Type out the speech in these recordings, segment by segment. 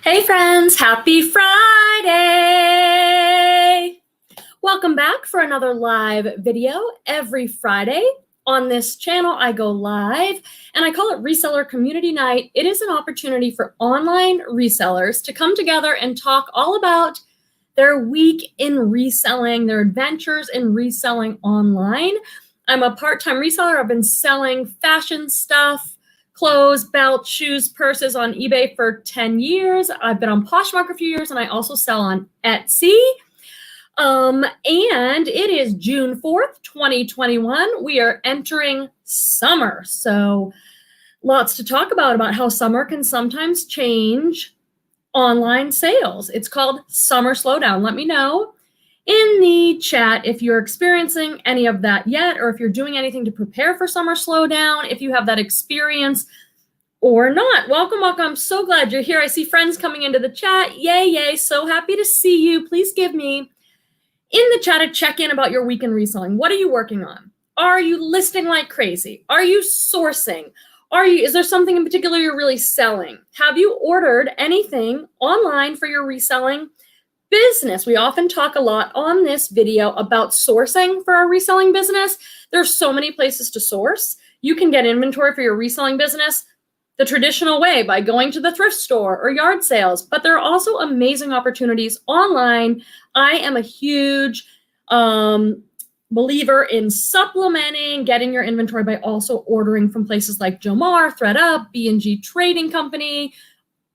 Hey friends, happy Friday! Welcome back for another live video. Every Friday on this channel, I go live and I call it Reseller Community Night. It is an opportunity for online resellers to come together and talk all about their week in reselling, their adventures in reselling online. I'm a part-time reseller. I've been selling fashion stuff, clothes, belts, shoes, purses on eBay for 10 years. I've been on Poshmark a few years, and I also sell on Etsy. And it is June 4th, 2021. We are entering summer. So lots to talk about how summer can sometimes change online sales. It's called Summer Slowdown. Let me know in the chat if you're experiencing any of that yet, or if you're doing anything to prepare for summer slowdown, if you have that experience or not. Welcome. I'm so glad you're here. I see friends coming into the chat. Yay. So happy to see you. Please give me in the chat a check-in about your week in reselling. What are you working on? Are you listing like crazy? Are you sourcing? Is there something in particular you're really selling? Have you ordered anything online for your reselling business? We often talk a lot on this video about sourcing for our reselling business. There's so many places to source. You can get inventory for your reselling business the traditional way by going to the thrift store or yard sales, but there are also amazing opportunities online. I am a huge believer in supplementing, getting your inventory by also ordering from places like Jomar, Thredup, B&G Trading Company.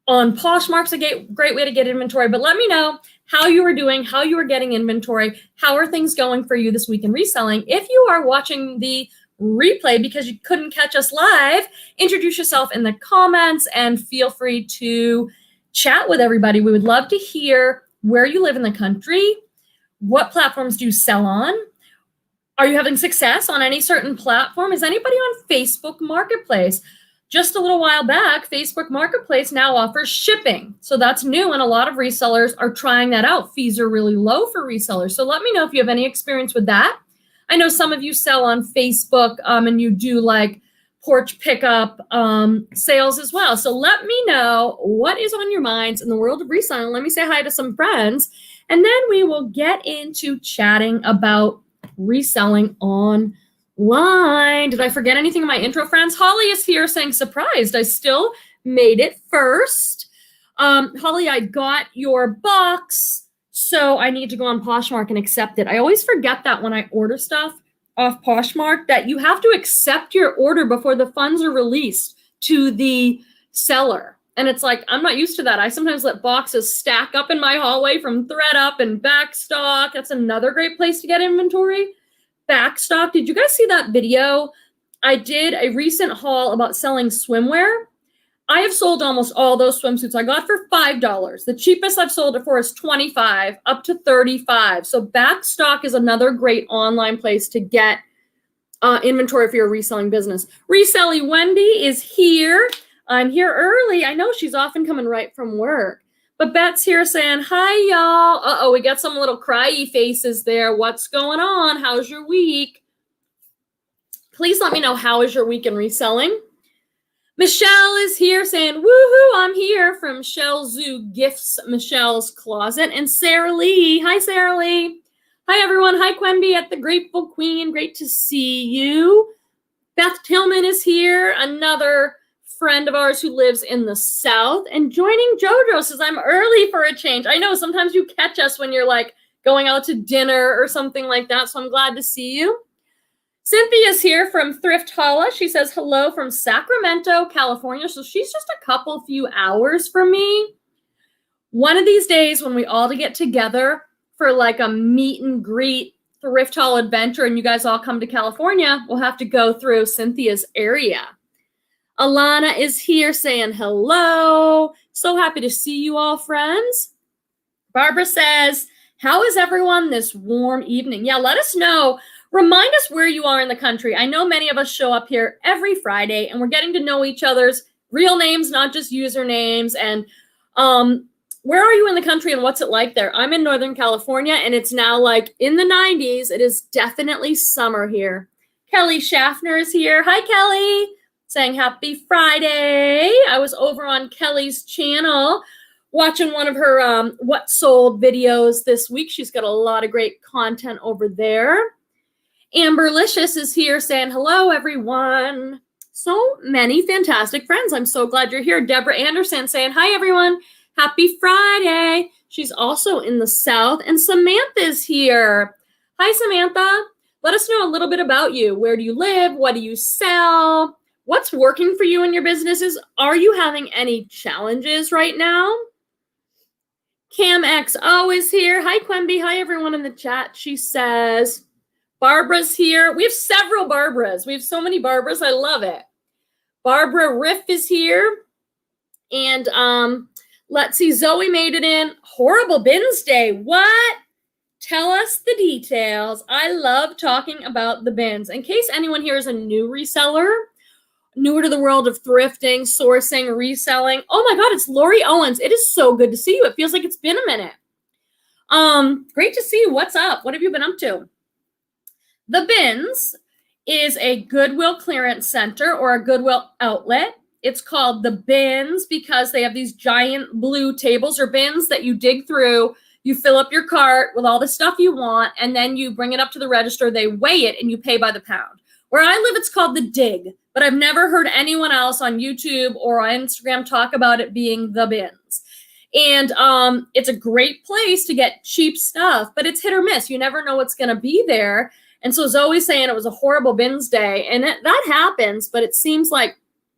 On Poshmark's a great way to get inventory, but let me know how you are doing, how you are getting inventory, how are things going for you this week in reselling. If you are watching the replay because you couldn't catch us live, introduce yourself in the comments and feel free to chat with everybody. We would love to hear where you live in the country. What platforms do you sell on? Are you having success on any certain platform? Is anybody on Facebook Marketplace? Just a little while back, Facebook Marketplace now offers shipping. So that's new, and a lot of resellers are trying that out. Fees are really low for resellers. So let me know if you have any experience with that. I know some of you sell on Facebook and you do like porch pickup sales as well. So let me know what is on your minds in the world of reselling. Let me say hi to some friends, and then we will get into chatting about reselling online. Did I forget anything in my intro, friends? Holly is here saying surprised. I still made it first. Holly, I got your box, so I need to go on Poshmark and accept it. I always forget that when I order stuff off Poshmark, that you have to accept your order before the funds are released to the seller. And it's like, I'm not used to that. I sometimes let boxes stack up in my hallway from Thredup and Backstock. That's another great place to get inventory. Backstock. Did you guys see that video? I did a recent haul about selling swimwear. I have sold almost all those swimsuits I got for $5. The cheapest I've sold it for is $25, up to $35. So Backstock is another great online place to get inventory for your reselling business. Reselling Wendy is here. I'm here early. I know she's often coming right from work. But Bet's here saying, hi, y'all. Uh-oh, we got some little cryy faces there. What's going on? How's your week? Please let me know, how is your week in reselling? Michelle is here saying, woohoo, I'm here from Shell Zoo Gifts, Michelle's Closet. And Sarah Lee. Hi, Sarah Lee. Hi, everyone. Hi, Quenby at the Grateful Queen. Great to see you. Beth Tillman is here, another friend of ours who lives in the South. And joining JoJo says, I'm early for a change. I know sometimes you catch us when you're like going out to dinner or something like that. So I'm glad to see you. Cynthia's here from Thrift Hauls. She says hello from Sacramento, California. So she's just a few hours from me. One of these days when we all get together for like a meet and greet thrift haul adventure and you guys all come to California, we'll have to go through Cynthia's area. Alana is here saying hello. So happy to see you all, friends. Barbara says, how is everyone this warm evening? Yeah, let us know. Remind us where you are in the country. I know many of us show up here every Friday and we're getting to know each other's real names, not just usernames. And where are you in the country and what's it like there? I'm in Northern California and it's now like in the 90s. It is definitely summer here. Kelly Schaffner is here. Hi, Kelly. Saying happy Friday. I was over on Kelly's channel watching one of her what sold videos this week. She's got a lot of great content over there. Amberlicious is here saying, hello, everyone. So many fantastic friends. I'm so glad you're here. Deborah Anderson saying, hi, everyone. Happy Friday. She's also in the South. And Samantha's here. Hi, Samantha. Let us know a little bit about you. Where do you live? What do you sell? What's working for you in your businesses? Are you having any challenges right now? Cam XO is here. Hi, Quemby. Hi, everyone in the chat. She says, Barbara's here. We have several Barbaras. We have so many Barbaras. I love it. Barbara Riff is here. And let's see. Zoe made it in. Horrible Bins Day. What? Tell us the details. I love talking about the bins. In case anyone here is a new reseller, newer to the world of thrifting, sourcing, reselling. Oh my God, it's Lori Owens. It is so good to see you. It feels like it's been a minute. Great to see you. What's up? What have you been up to? The Bins is a Goodwill clearance center or a Goodwill outlet. It's called The Bins because they have these giant blue tables or bins that you dig through. You fill up your cart with all the stuff you want, and then you bring it up to the register. They weigh it, and you pay by the pound. Where I live, it's called The Dig, but I've never heard anyone else on YouTube or on Instagram talk about it being The Bins. And it's a great place to get cheap stuff, but it's hit or miss. You never know what's going to be there. And so Zoe's saying it was a horrible bins day, and that happens, but it seems like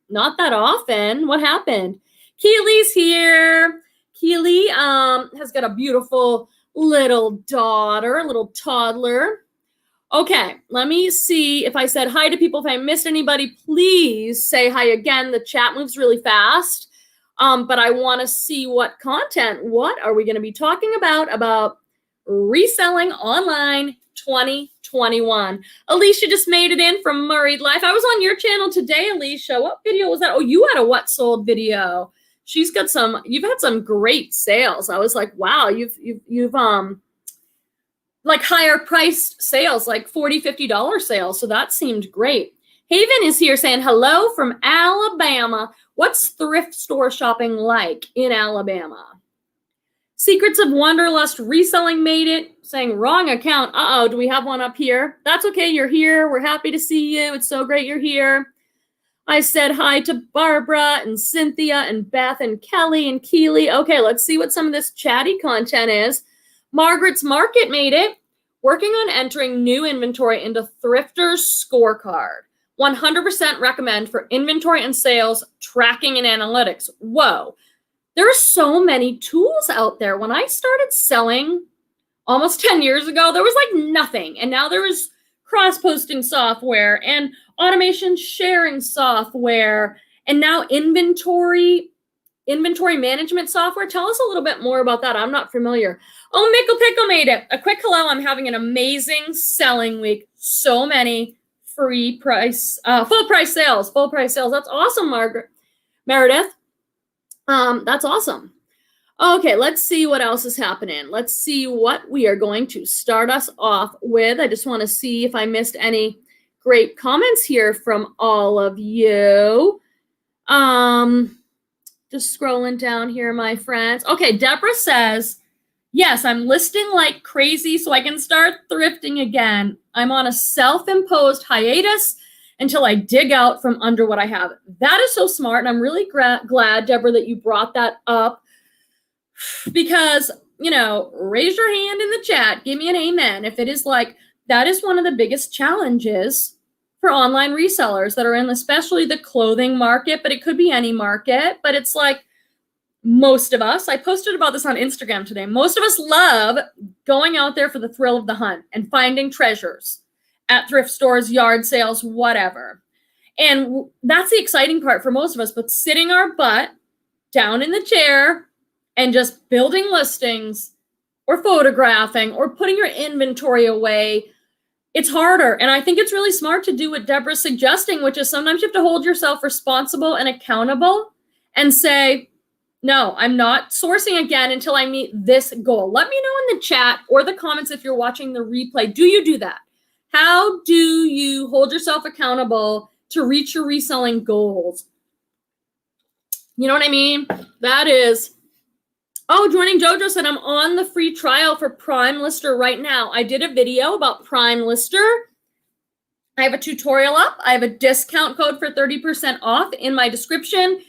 not that often. What happened? Keely's here. Keely has got a beautiful little daughter, a little toddler. Okay, let me see if I said hi to people. If I missed anybody, please say hi again. The chat moves really fast, but I want to see what are we going to be talking about reselling online 2021. Alicia just made it in from Murrayed Life. I was on your channel today, Alicia. What video was that? Oh, you had a what sold video. You've had some great sales. I was like, wow, you've like higher priced sales, like $40, $50 sales. So that seemed great. Haven is here saying hello from Alabama. What's thrift store shopping like in Alabama? Secrets of Wanderlust Reselling made it, saying wrong account. Uh-oh, do we have one up here? That's okay, you're here. We're happy to see you. It's so great you're here. I said hi to Barbara and Cynthia and Beth and Kelly and Keely. Okay, let's see what some of this chatty content is. Margaret's Market made it. Working on entering new inventory into Thrifter's Scorecard. 100% recommend for inventory and sales tracking and analytics. Whoa. There are so many tools out there. When I started selling almost 10 years ago, there was like nothing. And now there is cross-posting software and automation sharing software, and now inventory management software. Tell us a little bit more about that. I'm not familiar. Oh, Mickle Pickle made it. A quick hello. I'm having an amazing selling week. So many full price sales. That's awesome, Meredith. That's awesome. Okay, let's see what else is happening. Let's see what we are going to start us off with. I just want to see if I missed any great comments here from all of you. Just scrolling down here, my friends. Okay, Deborah says, yes, I'm listing like crazy so I can start thrifting again. I'm on a self-imposed hiatus until I dig out from under what I have. That is so smart, and I'm really glad, Deborah, that you brought that up. Because, raise your hand in the chat. Give me an amen. If it is like, that is one of the biggest challenges for online resellers that are in especially the clothing market, but it could be any market. But it's like most of us, I posted about this on Instagram today. Most of us love going out there for the thrill of the hunt and finding treasures at thrift stores, yard sales, whatever. And that's the exciting part for most of us, but sitting our butt down in the chair and just building listings or photographing or putting your inventory away, it's harder. And I think it's really smart to do what Deborah's suggesting, which is sometimes you have to hold yourself responsible and accountable and say, no, I'm not sourcing again until I meet this goal. Let me know in the chat or the comments if you're watching the replay. Do you do that? How do you hold yourself accountable to reach your reselling goals? You know what I mean? That is Oh, joining Jojo said, I'm on the free trial for Prime Lister right now. I did a video about Prime Lister. I have a tutorial up. I have a discount code for 30% off in my description.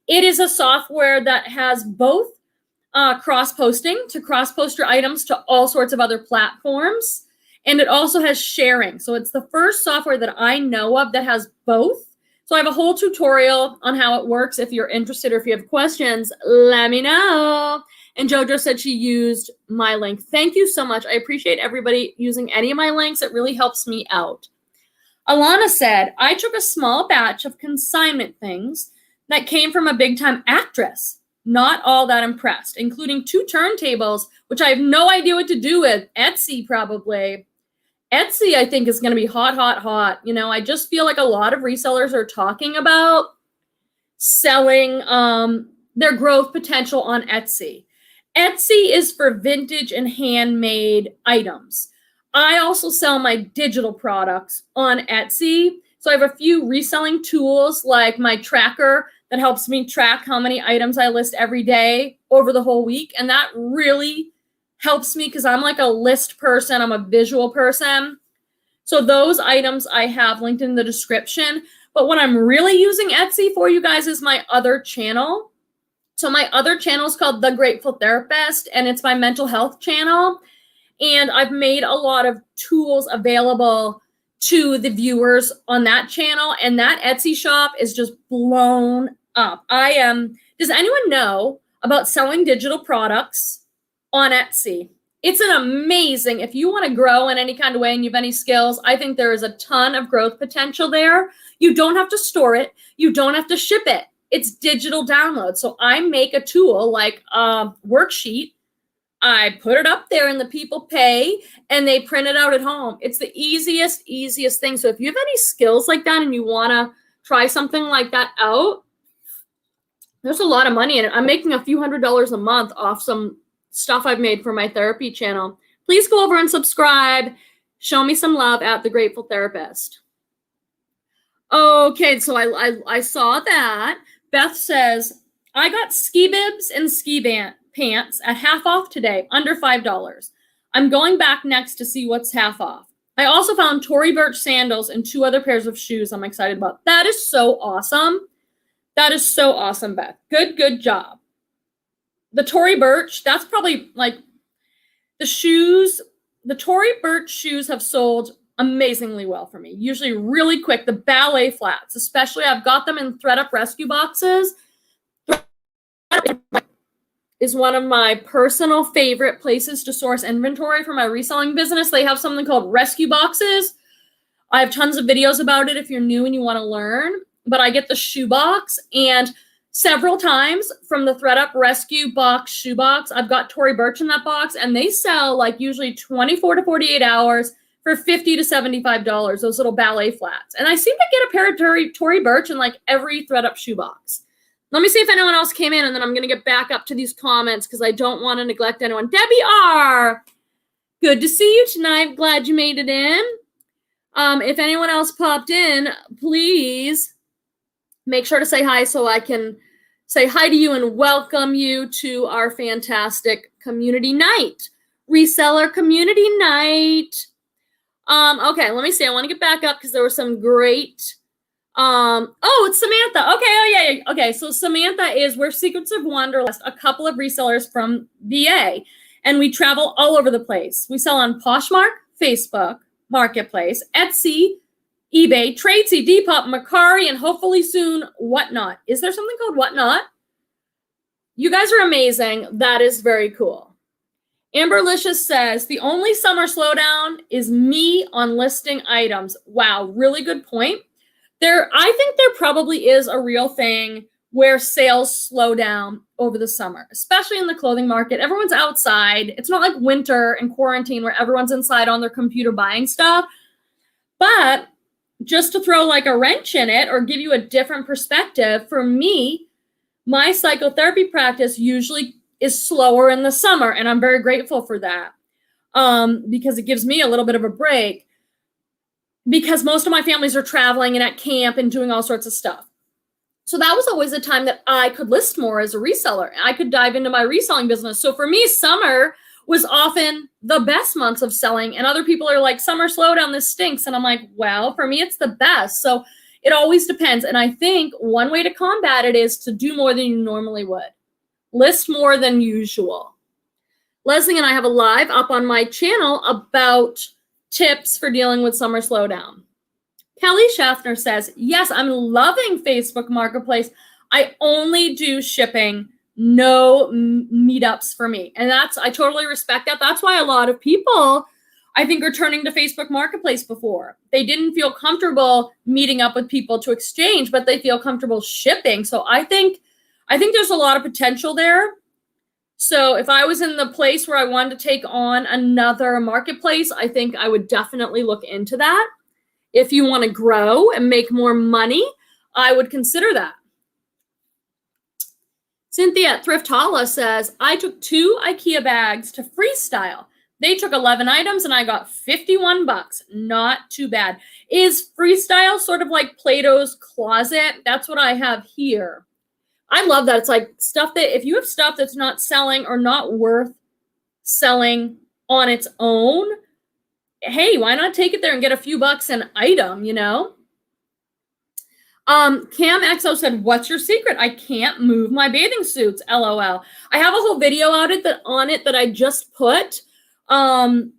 It is a software that has both cross-posting to cross-post your items to all sorts of other platforms. And it also has sharing. So it's the first software that I know of that has both. So I have a whole tutorial on how it works. If you're interested or if you have questions, let me know. And Jojo said she used my link. Thank you so much. I appreciate everybody using any of my links. It really helps me out. Alana said, I took a small batch of consignment things that came from a big-time actress. Not all that impressed, including 2 turntables, which I have no idea what to do with. Etsy, probably. Etsy, I think, is going to be hot, hot, hot. You know, I just feel like a lot of resellers are talking about selling their growth potential on Etsy. Etsy is for vintage and handmade items. I also sell my digital products on Etsy. So I have a few reselling tools like my tracker that helps me track how many items I list every day over the whole week. And that really helps me because I'm like a list person. I'm a visual person. So those items I have linked in the description. But what I'm really using Etsy for, you guys, is my other channel. So my other channel is called The Grateful Therapist, and it's my mental health channel. And I've made a lot of tools available to the viewers on that channel. And that Etsy shop is just blown up. Does anyone know about selling digital products on Etsy? It's an amazing, if you want to grow in any kind of way and you have any skills, I think there is a ton of growth potential there. You don't have to store it. You don't have to ship it. It's digital download. So I make a tool like a worksheet. I put it up there and the people pay and they print it out at home. It's the easiest thing. So if you have any skills like that and you want to try something like that out, there's a lot of money in it. I'm making a few $100s a month off some stuff I've made for my therapy channel. Please go over and subscribe. Show me some love at The Grateful Therapist. Okay, so I saw that. Beth says, I got ski bibs and ski pants at half off today, under $5. I'm going back next to see what's half off. I also found Tory Burch sandals and 2 other pairs of shoes I'm excited about. That is so awesome. That is so awesome, Beth. Good job. The Tory Burch, that's probably like the shoes. The Tory Burch shoes have sold amazingly well for me. Usually really quick. The ballet flats, especially, I've got them in Thredup rescue boxes. Is one of my personal favorite places to source inventory for my reselling business. They have something called rescue boxes. I have tons of videos about it if you're new and you want to learn. But I get the shoe box, and several times from the Thredup rescue box shoe box, I've got Tory Burch in that box, and they sell like usually 24 to 48 hours for $50 to $75, those little ballet flats. And I seem to get a pair of Tory Burch in like every Thredup shoe box. Let me see if anyone else came in, and then I'm going to get back up to these comments because I don't want to neglect anyone. Debbie R., good to see you tonight. Glad you made it in. If anyone else popped in, please make sure to say hi so I can say hi to you and welcome you to our fantastic community night. Reseller community night. Okay, let me see. I want to get back up because there were some great... oh, it's Samantha. Okay, oh yeah. Okay, so Samantha is, we're Secrets of Wanderlust, a couple of resellers from VA, and we travel all over the place. We sell on Poshmark, Facebook, Marketplace, Etsy, eBay, Tradesy, Depop, Mercari, and hopefully soon Whatnot. Is there something called Whatnot? You guys are amazing. That is very cool. Amberlicious says, the only summer slowdown is me on listing items. Wow, really good point. I think there probably is a real thing where sales slow down over the summer, especially in the clothing market. Everyone's outside. It's not like winter and quarantine where everyone's inside on their computer buying stuff. But just to throw like a wrench in it or give you a different perspective, for me, my psychotherapy practice usually is slower in the summer, and I'm very grateful for that because it gives me a little bit of a break. Because most of my families are traveling and at camp and doing all sorts of stuff. So that was always a time that I could list more as a reseller. I could dive into my reselling business. So for me, summer was often the best months of selling. And other people are like, summer slowdown, this stinks. And I'm like, well, for me, it's the best. So it always depends. And I think one way to combat it is to do more than you normally would. List more than usual. Leslie and I have a live up on my channel about tips for dealing with summer slowdown. Kelly Schaffner says, yes, I'm loving Facebook Marketplace. I only do shipping, no meetups for me. And I totally respect that. That's why a lot of people, I think, are turning to Facebook Marketplace before. They didn't feel comfortable meeting up with people to exchange, but they feel comfortable shipping. So I think there's a lot of potential there. So if I was in the place where I wanted to take on another marketplace, I think I would definitely look into that. If you want to grow and make more money, I would consider that. Cynthia at Thrift Hauls says, I took 2 IKEA bags to Freestyle. They took 11 items and I got $51. Not too bad. Is Freestyle sort of like Plato's Closet? That's what I have here. I love that. It's like stuff that if you have stuff that's not selling or not worth selling on its own, hey, why not take it there and get a few bucks an item, you know? Cam XO said, what's your secret? I can't move my bathing suits, LOL. I have a whole video on it that I just put. I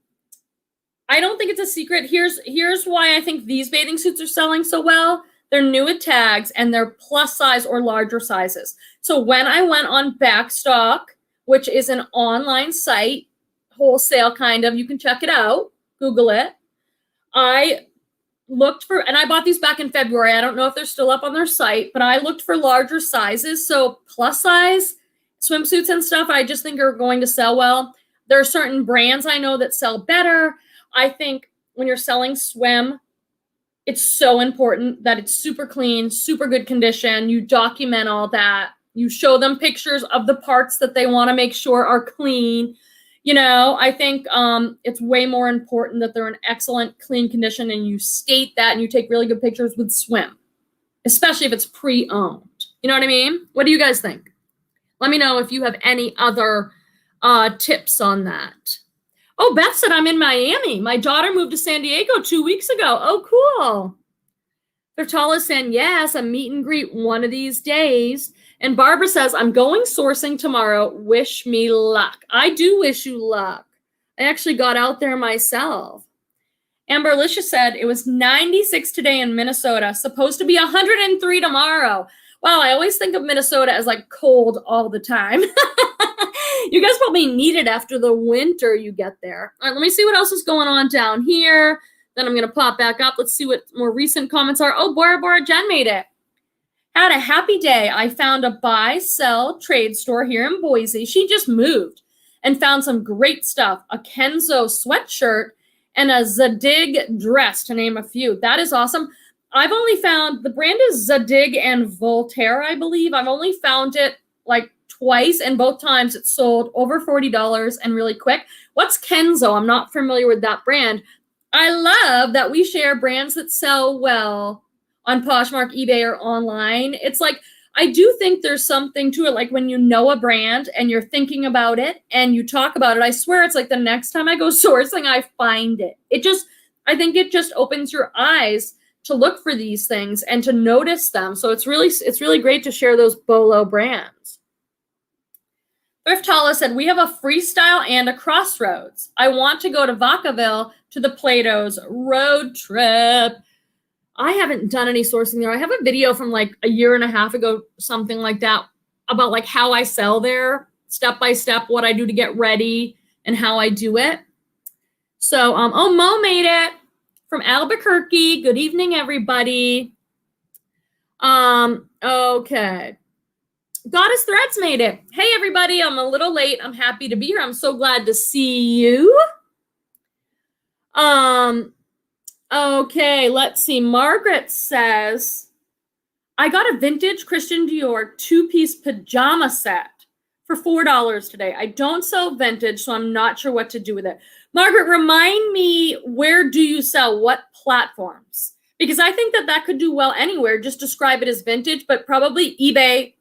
don't think it's a secret. Here's why I think these bathing suits are selling so well. They're new with tags and they're plus size or larger sizes. So when I went on Backstock, which is an online site, wholesale kind of, you can check it out. Google it. I looked for, and I bought these back in February. I don't know if they're still up on their site, but I looked for larger sizes. So plus size swimsuits and stuff, I just think are going to sell well. There are certain brands I know that sell better. I think when you're selling swim, it's so important that it's super clean, super good condition. You document all that. You show them pictures of the parts that they want to make sure are clean. You know, I think it's way more important that they're in excellent, clean condition, and you state that and you take really good pictures with swim, especially if it's pre-owned. You know what I mean? What do you guys think? Let me know if you have any other tips on that. Oh, Beth said, I'm in Miami. My daughter moved to San Diego 2 weeks ago. Oh, cool. Bertala is saying, yes, a meet and greet one of these days. And Barbara says, I'm going sourcing tomorrow. Wish me luck. I do wish you luck. I actually got out there myself. Amber Alicia said, it was 96 today in Minnesota, supposed to be 103 tomorrow. Wow, I always think of Minnesota as like cold all the time. You guys probably need it after the winter you get there. All right, let me see what else is going on down here. Then I'm going to pop back up. Let's see what more recent comments are. Oh, Bora Jen made it. Had a happy day. I found a buy, sell, trade store here in Boise. She just moved and found some great stuff. A Kenzo sweatshirt and a Zadig dress, to name a few. That is awesome. I've only found, the brand is Zadig and Voltaire, I believe. I've only found it like twice, and both times it sold over $40 and really quick. What's Kenzo? I'm not familiar with that brand. I love that we share brands that sell well on Poshmark, eBay, or online. It's like, I do think there's something to it. Like when you know a brand and you're thinking about it and you talk about it, I swear it's like the next time I go sourcing, I find it. I think it just opens your eyes to look for these things and to notice them. So it's really great to share those BOLO brands. Thrift Hauls said, we have a Freestyle and a Crossroads. I want to go to Vacaville to the Plato's road trip. I haven't done any sourcing there. I have a video from like a year and a half ago, something like that, about like how I sell there, step by step, what I do to get ready and how I do it. So, oh, Mo made it from Albuquerque. Good evening, everybody. Okay. Goddess Threads made it. Hey, everybody. I'm a little late. I'm happy to be here. I'm so glad to see you. Okay, let's see. Margaret says, I got a vintage Christian Dior 2-piece pajama set for $4 today. I don't sell vintage, so I'm not sure what to do with it. Margaret, remind me, where do you sell? What platforms? because I think that could do well anywhere. Just describe it as vintage, but probably eBay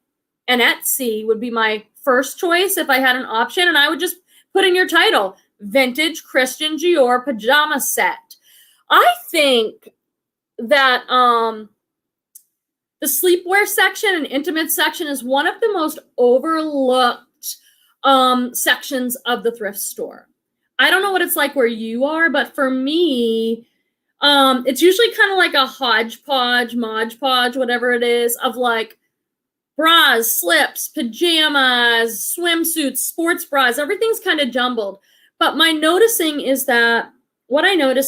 and Etsy would be my first choice if I had an option. And I would just put in your title, vintage Christian Dior pajama set. I think that the sleepwear section and intimate section is one of the most overlooked sections of the thrift store. I don't know what it's like where you are, but for me, it's usually kind of like a hodgepodge, Mod Podge, whatever it is, of like bras, slips, pajamas, swimsuits, sports bras. Everything's kind of jumbled. But what I notice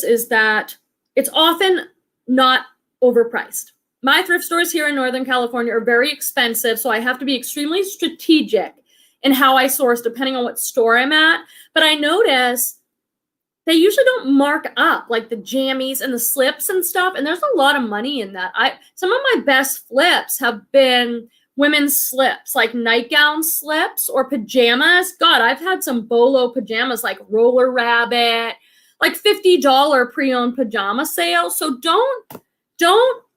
is that it's often not overpriced. My thrift stores here in Northern California are very expensive, so I have to be extremely strategic in how I source depending on what store I'm at. But I notice they usually don't mark up like the jammies and the slips and stuff, and there's a lot of money in that. Some of my best flips have been women's slips, like nightgown slips or pajamas. God, I've had some bolo pajamas like Roller Rabbit, like $50 pre-owned pajama sales. So don't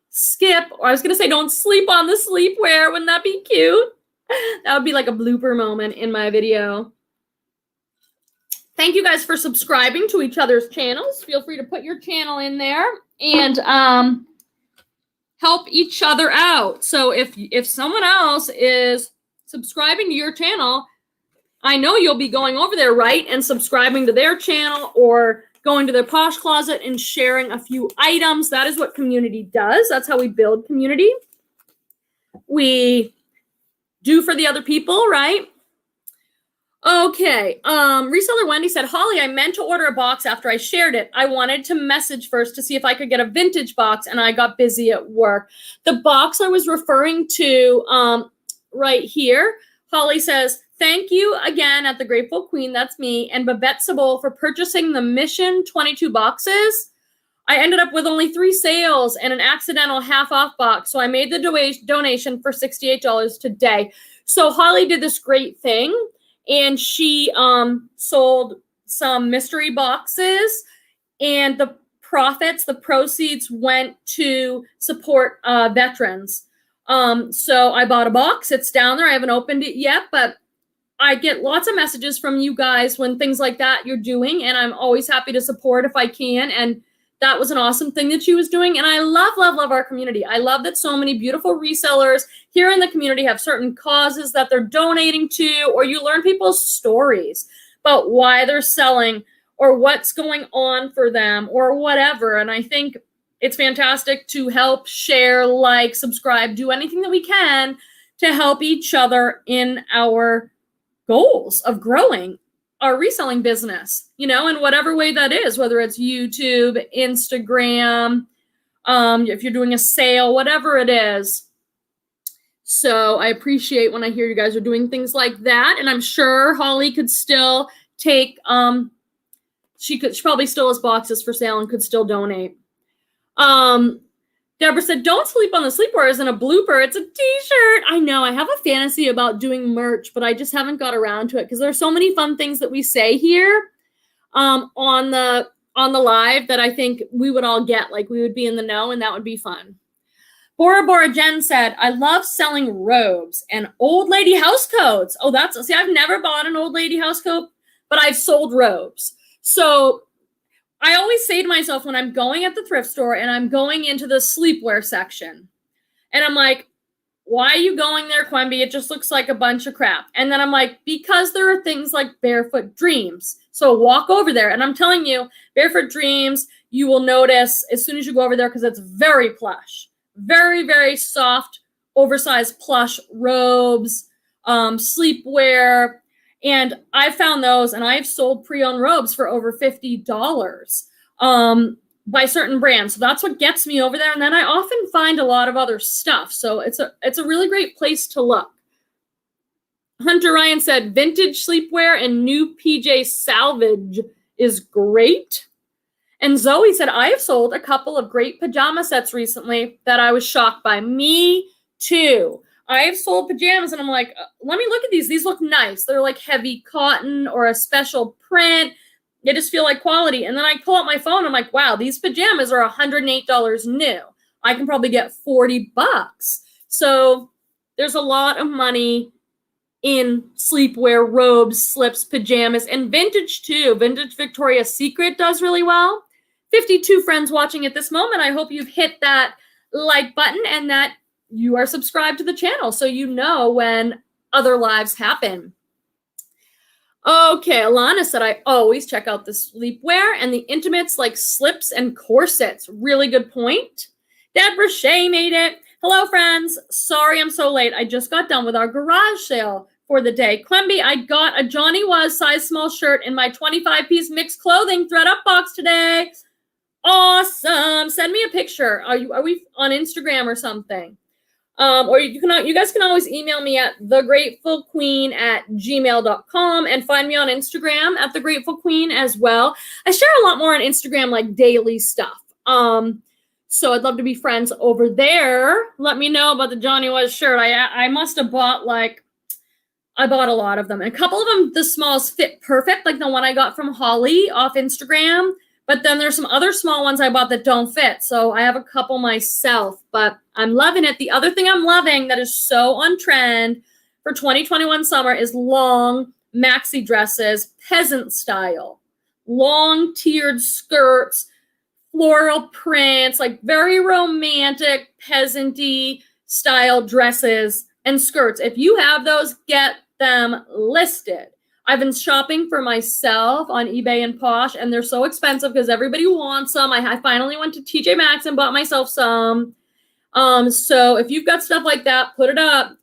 skip, or I was going to say don't sleep on the sleepwear. Wouldn't that be cute? That would be like a blooper moment in my video. Thank you guys for subscribing to each other's channels. Feel free to put your channel in there and help each other out. So if someone else is subscribing to your channel, I know you'll be going over there, right, and subscribing to their channel or going to their Posh Closet and sharing a few items. That is what community does. That's how we build community. We do for the other people, right? Okay, reseller Wendy said, Holly, I meant to order a box after I shared it. I wanted to message first to see if I could get a vintage box, and I got busy at work. The box I was referring to right here, Holly says, thank you again at the Grateful Queen, that's me, and Babette Sabol for purchasing the Mission 22 boxes. I ended up with only 3 sales and an accidental half-off box, so I made the donation for $68 today. So Holly did this great thing, and she sold some mystery boxes, and the proceeds went to support veterans. So I bought a box. It's down there. I haven't opened it yet, but I get lots of messages from you guys when things like that you're doing, and I'm always happy to support if I can. And that was an awesome thing that she was doing. And I love, love, love our community. I love that so many beautiful resellers here in the community have certain causes that they're donating to, or you learn people's stories about why they're selling or what's going on for them or whatever. And I think it's fantastic to help, share, like, subscribe, do anything that we can to help each other in our goals of growing our reselling business, in whatever way that is, whether it's YouTube, Instagram, if you're doing a sale, whatever it is. So I appreciate when I hear you guys are doing things like that. And I'm sure Holly could still take, she probably still has boxes for sale and could still donate. Deborah said, don't sleep on the sleepwear isn't a blooper. It's a t-shirt. I know. I have a fantasy about doing merch, but I just haven't got around to it because there's so many fun things that we say here on the live that I think we would all get. Like we would be in the know, and that would be fun. Bora Bora Jen said, I love selling robes and old lady house coats. Oh, see, I've never bought an old lady house coat, but I've sold robes. So I always say to myself when I'm going at the thrift store and I'm going into the sleepwear section, and I'm like, why are you going there, Quimby? It just looks like a bunch of crap. And then I'm like, because there are things like Barefoot Dreams. So walk over there. And I'm telling you, Barefoot Dreams, you will notice as soon as you go over there because it's very plush. Very, very soft, oversized plush robes, sleepwear. And I found those, and I've sold pre-owned robes for over $50 by certain brands. So that's what gets me over there. And then I often find a lot of other stuff. So it's a really great place to look. Hunter Ryan said, vintage sleepwear and new PJ salvage is great. And Zoe said, I have sold a couple of great pajama sets recently that I was shocked by. Me too. I have sold pajamas and I'm like, let me look at these. These look nice. They're like heavy cotton or a special print. They just feel like quality. And then I pull out my phone. I'm like, wow, these pajamas are $108 new. I can probably get $40. So there's a lot of money in sleepwear, robes, slips, pajamas, and vintage too. Vintage Victoria's Secret does really well. 52 friends watching at this moment. I hope you've hit that like button and that you are subscribed to the channel so you know when other lives happen. Okay, Alana said, I always check out the sleepwear and the intimates like slips and corsets. Really good point. Deborah Shea made it. Hello, friends. Sorry I'm so late. I just got done with our garage sale for the day. Quemby, I got a Johnny Was size small shirt in my 25-piece mixed clothing Thredup box today. Awesome. Send me a picture. Are we on Instagram or something? Or you guys can always email me at thegratefulqueen@gmail.com and find me on Instagram at thegratefulqueen as well. I share a lot more on Instagram, like daily stuff. So I'd love to be friends over there. Let me know about the Johnny Was shirt. I must have bought I bought a lot of them. And a couple of them, the smalls fit perfect, like the one I got from Holly off Instagram. But then there's some other small ones I bought that don't fit. So I have a couple myself, but I'm loving it. The other thing I'm loving that is so on trend for 2021 summer is long maxi dresses, peasant style, long tiered skirts, floral prints, like very romantic peasant-y style dresses and skirts. If you have those, get them listed. I've been shopping for myself on eBay and Posh, and they're so expensive because everybody wants them. I finally went to TJ Maxx and bought myself some. So if you've got stuff like that, put it up.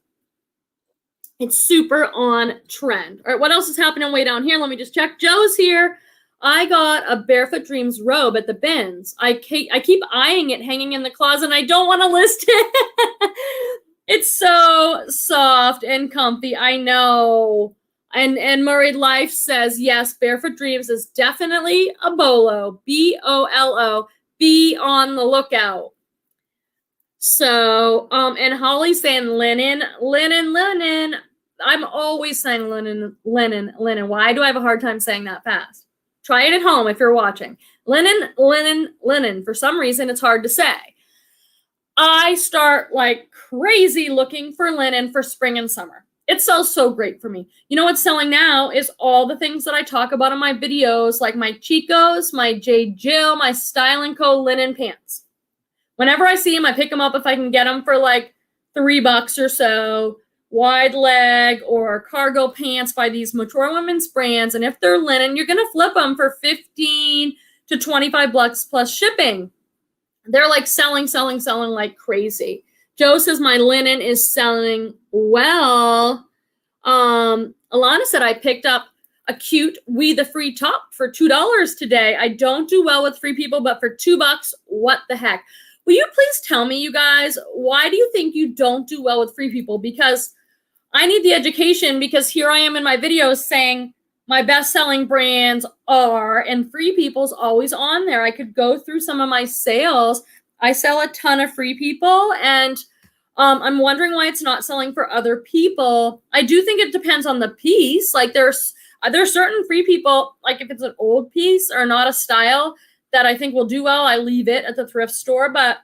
It's super on trend. All right, what else is happening way down here? Let me just check. Joe's here. I got a Barefoot Dreams robe at the bins. I keep eyeing it hanging in the closet, and I don't want to list it. It's so soft and comfy. I know. And Murray Life says, yes, Barefoot Dreams is definitely a bolo. B-O-L-O. Be on the lookout. So, and Holly's saying linen. I'm always saying linen. Why do I have a hard time saying that fast? Try it at home if you're watching. Linen. For some reason, it's hard to say. I start like crazy looking for linen for spring and summer. It sells so great for me. You know what's selling now is all the things that I talk about in my videos, like my Chicos, my J. Jill, my Style & Co. linen pants. Whenever I see them, I pick them up if I can get them for like $3 or so. Wide leg or cargo pants by these mature women's brands. And if they're linen, you're going to flip them for $15 to $25 plus shipping. They're like selling like crazy. Joe says my linen is selling well. Alana said I picked up a cute We the Free top for $2 today. I don't do well with free people, but for $2, what the heck? Will you please tell me, you guys, why do you think you don't do well with free people? Because I need the education, because here I am in my videos saying my best-selling brands are, and Free People's always on there. I could go through some of my sales. I sell a ton of Free People, and I'm wondering why it's not selling for other people. I do think it depends on the piece. Like there's certain Free People, like if it's an old piece or not a style that I think will do well, I leave it at the thrift store, but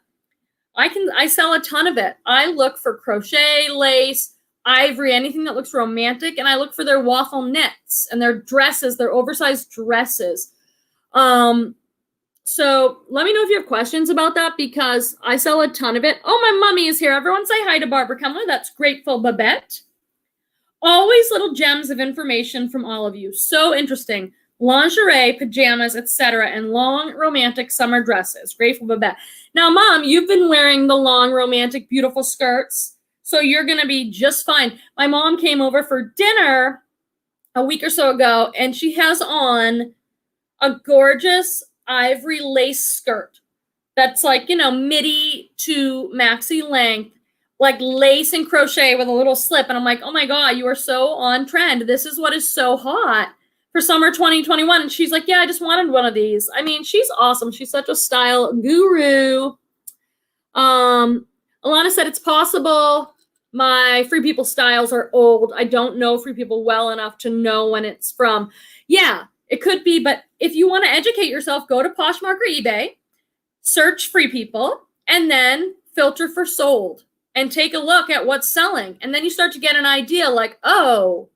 I sell a ton of it. I look for crochet, lace, ivory, anything that looks romantic, and I look for their waffle knits and their dresses, their oversized dresses. So let me know if you have questions about that, because I sell a ton of it. Oh, my mummy is here. Everyone say hi to Barbara Kemmler. That's Grateful Babette. Always little gems of information from all of you. So interesting. Lingerie, pajamas, etc., and long romantic summer dresses. Grateful Babette. Now, Mom, you've been wearing the long romantic beautiful skirts, so you're going to be just fine. My mom came over for dinner a week or so ago, and she has on a gorgeous ivory lace skirt that's like, midi to maxi length, like lace and crochet with a little slip. And I'm like, oh my God, you are so on trend. This is what is so hot for summer 2021. And she's like, yeah, I just wanted one of these. I mean, she's awesome. She's such a style guru. Alana said it's possible my Free People styles are old. I don't know Free People well enough to know when it's from. Yeah. It could be, but if you want to educate yourself, go to Poshmark or eBay, search Free People, and then filter for sold and take a look at what's selling. And then you start to get an idea like, oh,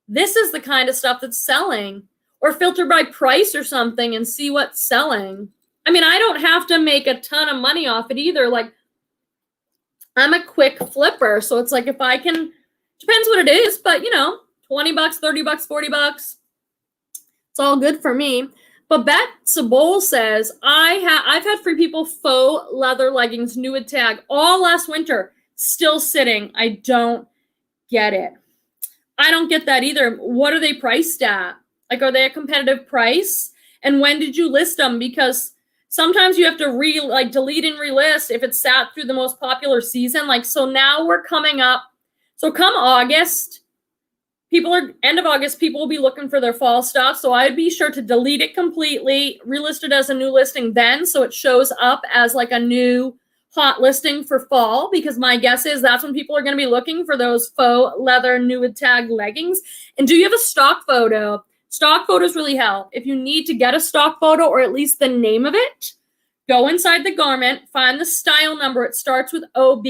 this is the kind of stuff that's selling, or filter by price or something and see what's selling. I mean, I don't have to make a ton of money off it either. Like, I'm a quick flipper. So it's like, if I can, depends what it is, but you know, 20 bucks, 30 bucks, 40 bucks. It's all good for me. But Bet Sabol says, I've had Free People faux leather leggings, new with tag all last winter, still sitting. I don't get it. I don't get that either. What are they priced at? Like, are they a competitive price? And when did you list them? Because sometimes you have to delete and relist if it's sat through the most popular season. Like, so now we're coming up. So come August, end of August, people will be looking for their fall stuff. So I'd be sure to delete it completely, relist it as a new listing then, so it shows up as like a new hot listing for fall, because my guess is that's when people are going to be looking for those faux leather new with tag leggings. And do you have a stock photo? Stock photos really help. If you need to get a stock photo or at least the name of it, go inside the garment, find the style number. It starts with OB,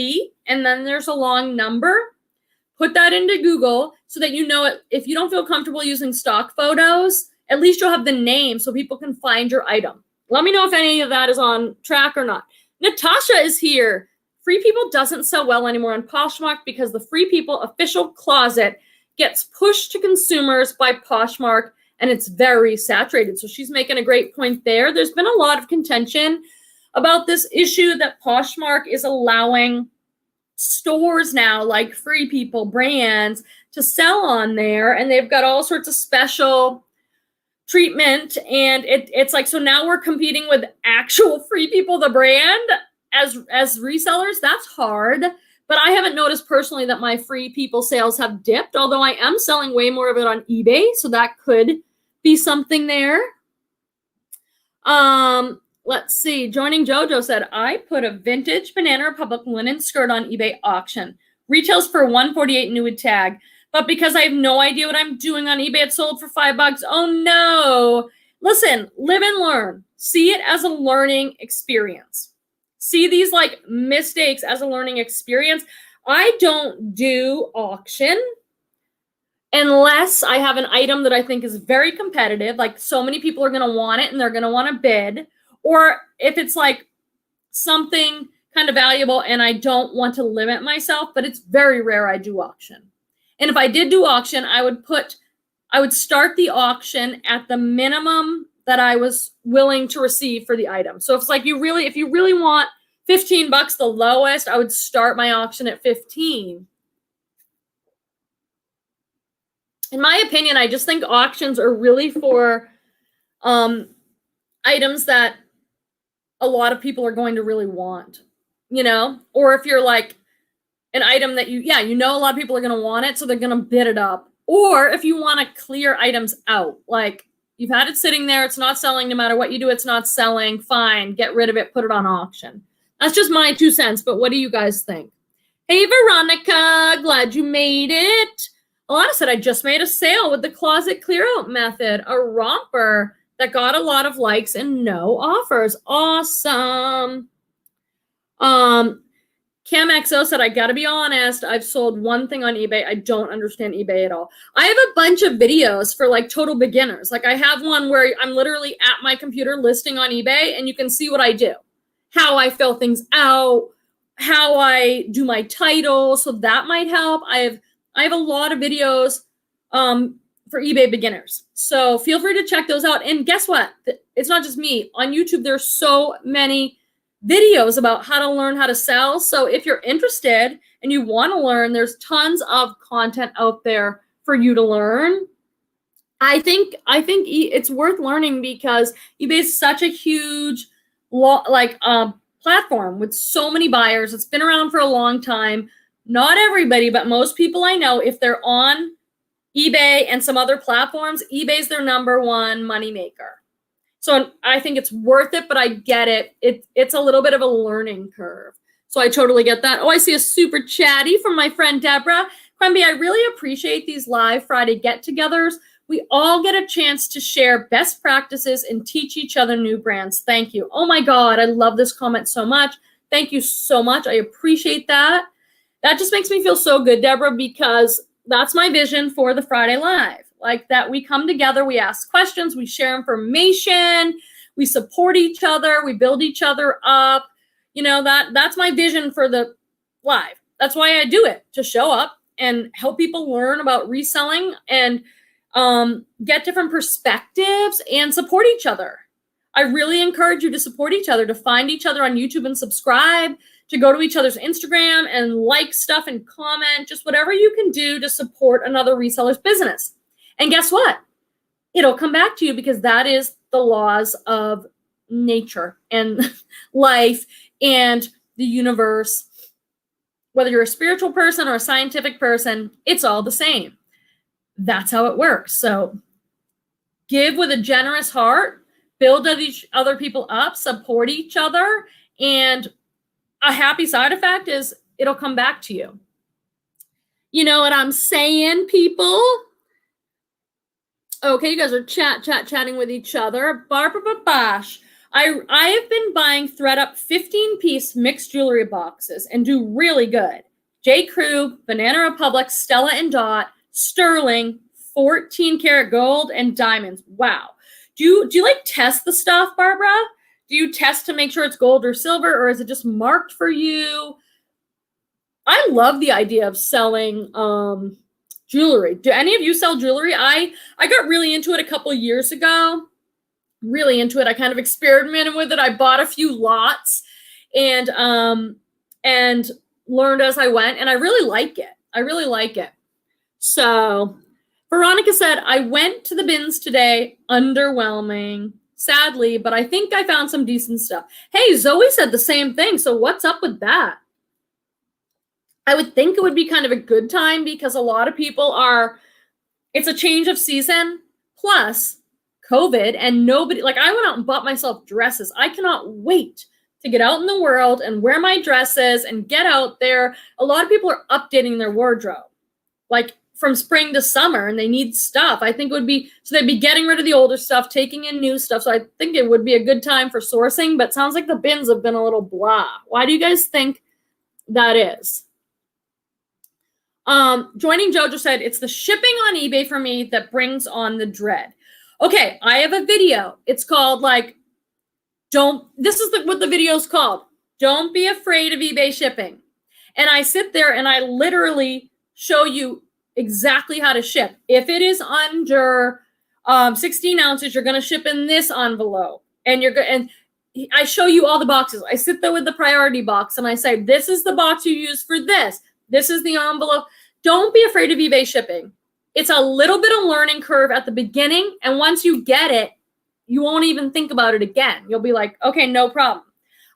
and then there's a long number. Put that into Google so that you know it. If you don't feel comfortable using stock photos, at least you'll have the name so people can find your item. Let me know if any of that is on track or not. Natasha is here. Free People doesn't sell well anymore on Poshmark because the Free People official closet gets pushed to consumers by Poshmark, and it's very saturated. So she's making a great point there. There's been a lot of contention about this issue that Poshmark is allowing stores now, like Free People brands, to sell on there, and they've got all sorts of special treatment, and it's like, so now we're competing with actual Free People, the brand, as resellers. That's hard. But I haven't noticed personally that my Free People sales have dipped, although I am selling way more of it on eBay, so that could be something there. Let's see. Joining Jojo said, I put a vintage Banana Republic linen skirt on eBay auction. Retails for $148 new with tag. But because I have no idea what I'm doing on eBay, it sold for $5. Oh no. Listen, live and learn. See it as a learning experience. See these like mistakes as a learning experience. I don't do auction unless I have an item that I think is very competitive. Like, so many people are going to want it and they're going to want to bid. Or if it's like something kind of valuable and I don't want to limit myself, but it's very rare I do auction. And if I did do auction, I would start the auction at the minimum that I was willing to receive for the item. So if it's like if you really want $15, the lowest, I would start my auction at 15. In my opinion, I just think auctions are really for items that a lot of people are going to really want, or if you're like an item that you know a lot of people are going to want it, so they're going to bid it up. Or if you want to clear items out, like you've had it sitting there, it's not selling, no matter what you do, it's not selling, fine, get rid of it, put it on auction. That's just my 2 cents, but what do you guys think? Hey, Veronica, glad you made it. Alana said, I just made a sale with the closet clear out method, a romper that got a lot of likes and no offers. Awesome. Cam XO said, I got to be honest, I've sold one thing on eBay. I don't understand eBay at all. I have a bunch of videos for like total beginners. Like I have one where I'm literally at my computer listing on eBay and you can see what I do, how I fill things out, how I do my title. So that might help. I have a lot of videos for eBay beginners. So feel free to check those out. And guess what? It's not just me. On YouTube, there's so many videos about how to learn how to sell. So if you're interested and you want to learn, there's tons of content out there for you to learn. I think it's worth learning because eBay is such a huge platform with so many buyers. It's been around for a long time. Not everybody, but most people I know, if they're on eBay and some other platforms, eBay's their number one moneymaker. So I think it's worth it, but I get it. It's a little bit of a learning curve. So I totally get that. Oh, I see a super chatty from my friend Deborah. Quemby, I really appreciate these live Friday get-togethers We all get a chance to share best practices and teach each other new brands. Thank you. Oh my God, I love this comment so much. Thank you so much. I appreciate that. That just makes me feel so good, Deborah, because that's my vision for the Friday Live. Like that we come together, we ask questions, we share information, we support each other, we build each other up. You know, that's my vision for the live. That's why I do it, to show up and help people learn about reselling and get different perspectives and support each other. I really encourage you to support each other, to find each other on YouTube and subscribe, to go to each other's Instagram and like stuff and comment, just whatever you can do to support another reseller's business. And guess what? It'll come back to you, because that is the laws of nature and life and the universe. Whether you're a spiritual person or a scientific person, it's all the same. That's how it works. So give with a generous heart, build each other people up, support each other, and a happy side effect is it'll come back to you. You know what I'm saying, people? Okay, you guys are chatting with each other. Barbara Babash. I have been buying Thredup 15-piece mixed jewelry boxes and do really good. J. Crew, Banana Republic, Stella and Dot, Sterling, 14 karat gold, and diamonds. Wow. Do you like test the stuff, Barbara? Do you test to make sure it's gold or silver, or is it just marked for you? I love the idea of selling jewelry. Do any of you sell jewelry? I got really into it a couple years ago. Really into it. I kind of experimented with it. I bought a few lots and learned as I went, and I really like it. I really like it. So Veronica said, I went to the bins today, underwhelming, sadly, but I think I found some decent stuff. Hey, Zoe said the same thing. So what's up with that? I would think it would be kind of a good time, because a lot of people it's a change of season plus COVID, and nobody, like I went out and bought myself dresses. I cannot wait to get out in the world and wear my dresses and get out there. A lot of people are updating their wardrobe, like from spring to summer, and they need stuff. I think it would be, so they'd be getting rid of the older stuff, taking in new stuff. So I think it would be a good time for sourcing, but sounds like the bins have been a little blah. Why do you guys think that is? Joining Jojo said, it's the shipping on eBay for me that brings on the dread. Okay, I have a video. It's called what the video's called. Don't be afraid of eBay shipping. And I sit there and I literally show you exactly how to ship. If it is under 16 ounces, you're going to ship in this envelope. And I show you all the boxes. I sit there with the priority box and I say, this is the box you use for this. This is the envelope. Don't be afraid of eBay shipping. It's a little bit of learning curve at the beginning. And once you get it, you won't even think about it again. You'll be like, okay, no problem.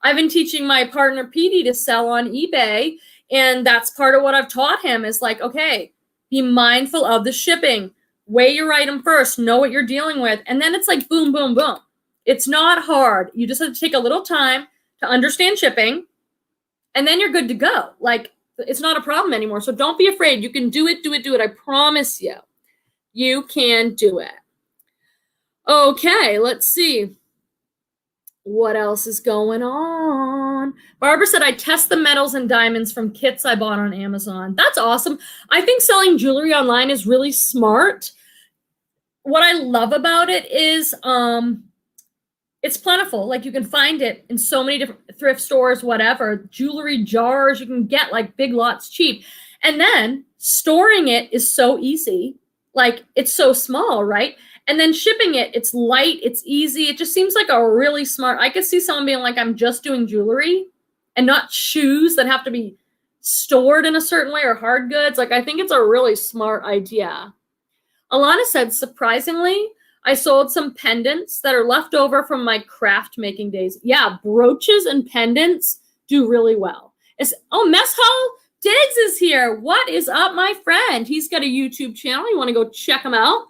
I've been teaching my partner, Petey, to sell on eBay. And that's part of what I've taught him is like, okay, be mindful of the shipping. Weigh your item first. Know what you're dealing with. And then it's like boom, boom, boom. It's not hard. You just have to take a little time to understand shipping. And then you're good to go. Like, it's not a problem anymore. So don't be afraid. You can do it, do it, do it. I promise you, you can do it. Okay, let's see. What else is going on? Barbara said, I test the metals and diamonds from kits I bought on Amazon. That's awesome. I think selling jewelry online is really smart. What I love about it is it's plentiful. Like you can find it in so many different thrift stores, whatever, jewelry jars, you can get like big lots cheap. And then storing it is so easy. Like it's so small, right? And then shipping it, it's light, it's easy. It just seems like a really smart, I could see someone being like, I'm just doing jewelry and not shoes that have to be stored in a certain way or hard goods. Like I think it's a really smart idea. Alana said, surprisingly, I sold some pendants that are left over from my craft making days. Yeah, brooches and pendants do really well. Mess Hall Diggs is here. What is up, my friend? He's got a YouTube channel. You want to go check him out?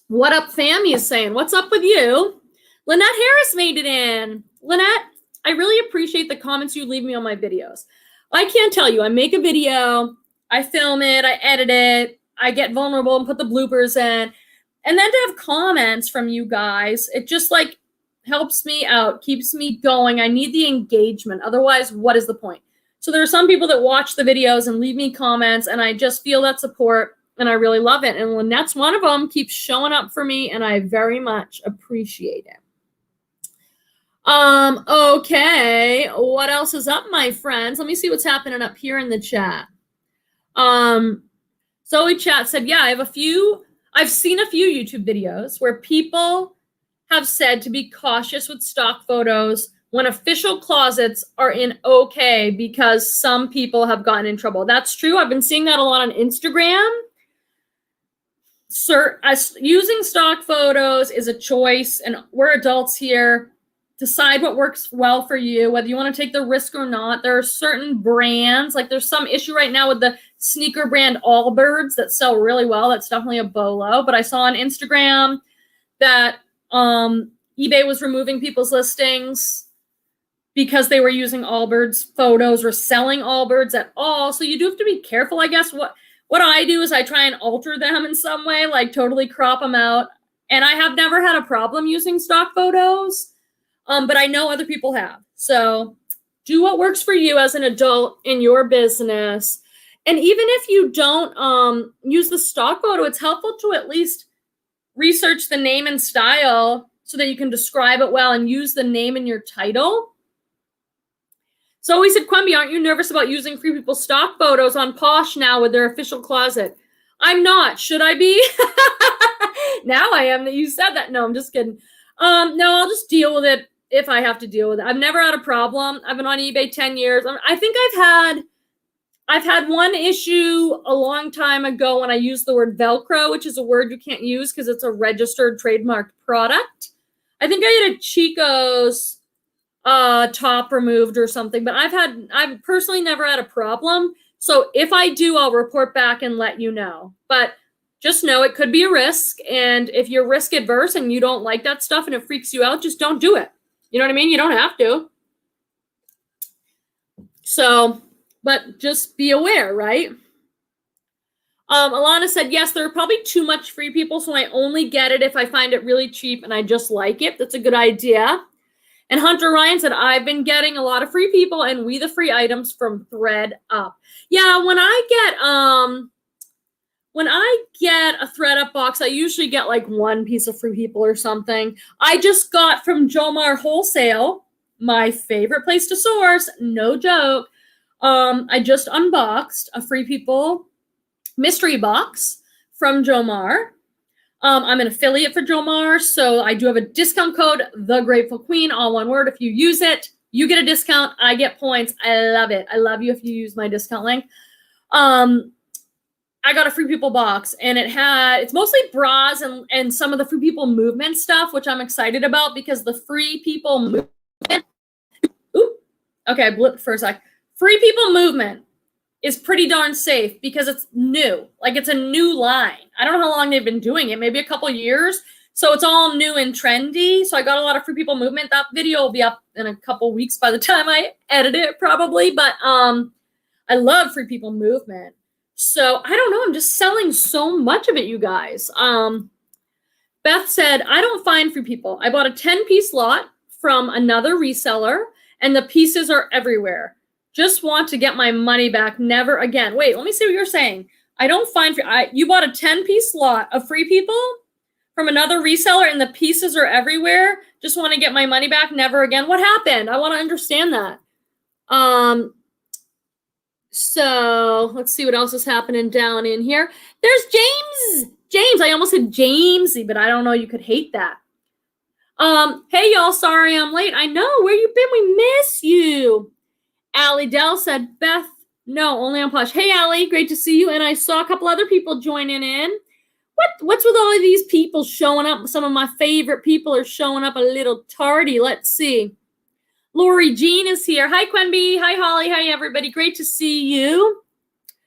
What up, fam? He is saying, what's up with you? Lynette Harris made it in. Lynette, I really appreciate the comments you leave me on my videos. I can't tell you. I make a video, I film it, I edit it, I get vulnerable and put the bloopers in. And then to have comments from you guys, it just like helps me out, keeps me going. I need the engagement. Otherwise, what is the point? So there are some people that watch the videos and leave me comments, and I just feel that support, and I really love it. And Lynette's one of them, keeps showing up for me, and I very much appreciate it. Okay, what else is up, my friends? Let me see what's happening up here in the chat. Zoe Chat said, yeah, I've seen a few YouTube videos where people have said to be cautious with stock photos when official closets are in okay because some people have gotten in trouble. That's true. I've been seeing that a lot on Instagram. Using stock photos is a choice, and we're adults here. Decide what works well for you, whether you want to take the risk or not. There are certain brands, like there's some issue right now with the sneaker brand Allbirds that sell really well. That's definitely a bolo. But I saw on Instagram that eBay was removing people's listings because they were using Allbirds photos or selling Allbirds at all. So you do have to be careful, I guess. What I do is I try and alter them in some way, like totally crop them out. And I have never had a problem using stock photos. But I know other people have. So do what works for you as an adult in your business. And even if you don't use the stock photo, it's helpful to at least research the name and style so that you can describe it well and use the name in your title. So we said, Quimby, aren't you nervous about using Free People stock photos on Posh now with their official closet? I'm not. Should I be? Now I am that you said that. No, I'm just kidding. No, I'll just deal with it if I have to deal with it. I've never had a problem. I've been on eBay 10 years. I think I've had one issue a long time ago when I used the word Velcro, which is a word you can't use because it's a registered trademarked product. I think I had a Chico's top removed or something, but I've personally never had a problem. So if I do, I'll report back and let you know. But just know it could be a risk. And if you're risk adverse and you don't like that stuff and it freaks you out, just don't do it. You know what I mean? You don't have to. So, but just be aware, right? Alana said, yes, there are probably too much Free People, so I only get it if I find it really cheap and I just like it. That's a good idea. And Hunter Ryan said, I've been getting a lot of Free People and We the Free items from Thredup. Yeah, when I get a Thredup box, I usually get like one piece of Free People or something. I just got from Jomar Wholesale, my favorite place to source, no joke. I just unboxed a Free People mystery box from Jomar. I'm an affiliate for Jomar, so I do have a discount code, The Grateful Queen, all one word. If you use it, you get a discount. I get points. I love it. I love you if you use my discount link. I got a Free People box, and it's mostly bras and some of the Free People movement stuff, which I'm excited about because the Free People movement. Okay, I blipped for a sec. Free People movement is pretty darn safe because it's new. Like, it's a new line. I don't know how long they've been doing it, maybe a couple years. So it's all new and trendy. So I got a lot of Free People movement. That video will be up in a couple weeks by the time I edit it, probably. But I love Free People movement. So I don't know. I'm just selling so much of it, you guys. Beth said, I don't find Free People. I bought a 10-piece lot from another reseller, and the pieces are everywhere. Just want to get my money back. Never again. Wait, let me see what you're saying. I don't find you bought a 10-piece lot of Free People from another reseller and the pieces are everywhere. Just want to get my money back. Never again. What happened? I want to understand that. So let's see what else is happening down in here. There's James. James, I almost said Jamesy, but I don't know. You could hate that. Hey y'all, sorry I'm late. I know, where you been? We miss you. Allie Dell said, Beth, no, only on Posh. Hey, Allie, great to see you. And I saw a couple other people joining in. What's with all of these people showing up? Some of my favorite people are showing up a little tardy. Let's see. Lori Jean is here. Hi, Quenby. Hi, Holly. Hi, everybody. Great to see you.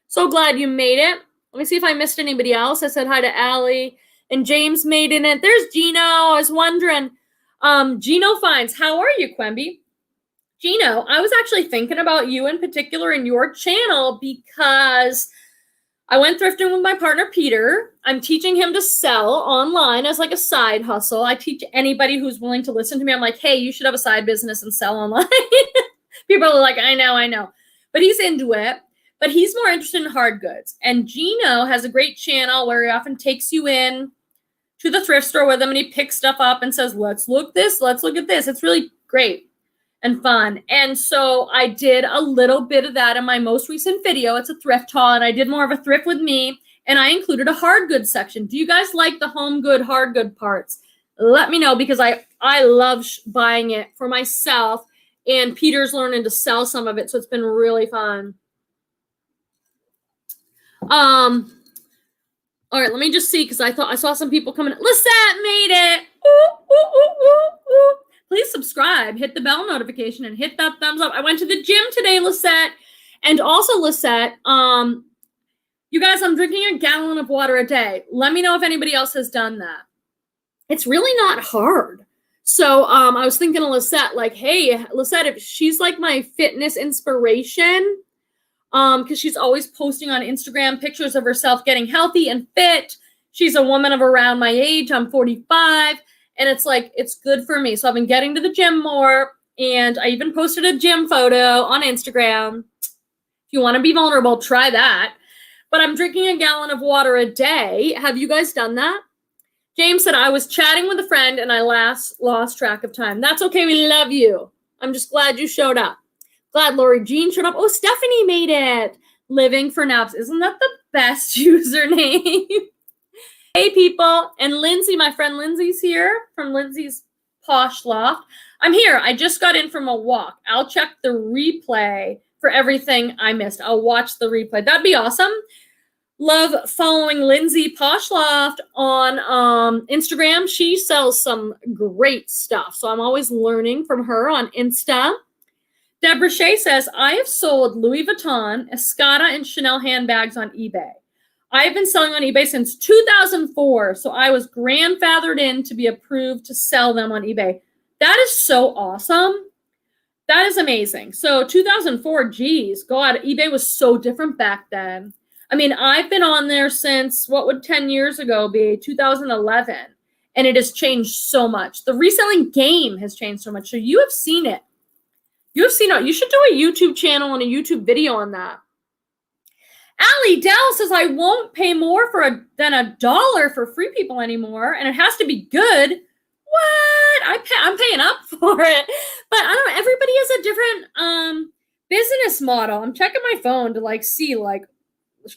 So glad you made it. Let me see if I missed anybody else. I said hi to Allie. And James made it. There's Gino. I was wondering. Gino Fines. How are you, Quemby? Gino, I was actually thinking about you in particular in your channel because I went thrifting with my partner, Peter. I'm teaching him to sell online as like a side hustle. I teach anybody who's willing to listen to me. I'm like, hey, you should have a side business and sell online. People are like, I know. But he's into it. But he's more interested in hard goods. And Gino has a great channel where he often takes you in to the thrift store with him and he picks stuff up and says, let's look at this. It's really great and fun. And so I did a little bit of that in my most recent video. It's a thrift haul, and I did more of a thrift with me, and I included a hard goods section. Do you guys like the home good, hard good parts? Let me know, because I love buying it for myself, and Peter's learning to sell some of it, so it's been really fun. All right, let me just see, because I thought I saw some people coming. Lisette made it. Ooh, ooh, ooh, ooh, ooh. Please subscribe, hit the bell notification, and hit that thumbs up. I went to the gym today, Lisette. And also, Lisette, you guys, I'm drinking a gallon of water a day. Let me know if anybody else has done that. It's really not hard. So I was thinking of Lisette, like, hey, Lisette, if she's like my fitness inspiration, because she's always posting on Instagram pictures of herself getting healthy and fit. She's a woman of around my age. I'm 45. And it's like, it's good for me. So I've been getting to the gym more. And I even posted a gym photo on Instagram. If you want to be vulnerable, try that. But I'm drinking a gallon of water a day. Have you guys done that? James said, I was chatting with a friend and I lost track of time. That's okay. We love you. I'm just glad you showed up. Glad Lori Jean showed up. Oh, Stephanie made it. Living for Naps. Isn't that the best username? Hey, people. And Lindsay, my friend Lindsay's here from Lindsay's Posh Loft. I'm here. I just got in from a walk. I'll check the replay for everything I missed. I'll watch the replay. That'd be awesome. Love following Lindsay Posh Loft on Instagram. She sells some great stuff. So I'm always learning from her on Insta. Deborah Shea says, I have sold Louis Vuitton, Escada, and Chanel handbags on eBay. I've been selling on eBay since 2004, so I was grandfathered in to be approved to sell them on eBay. That is so awesome. That is amazing. So 2004, geez, God, eBay was so different back then. I mean, I've been on there since, what would 10 years ago be? 2011. And it has changed so much. The reselling game has changed so much. So you have seen it. You have seen it. You should do a YouTube channel and a YouTube video on that. Allie Dell says, I won't pay more than $1 for Free People anymore, and it has to be good. What? I'm paying up for it. But I don't know. Everybody has a different business model. I'm checking my phone to see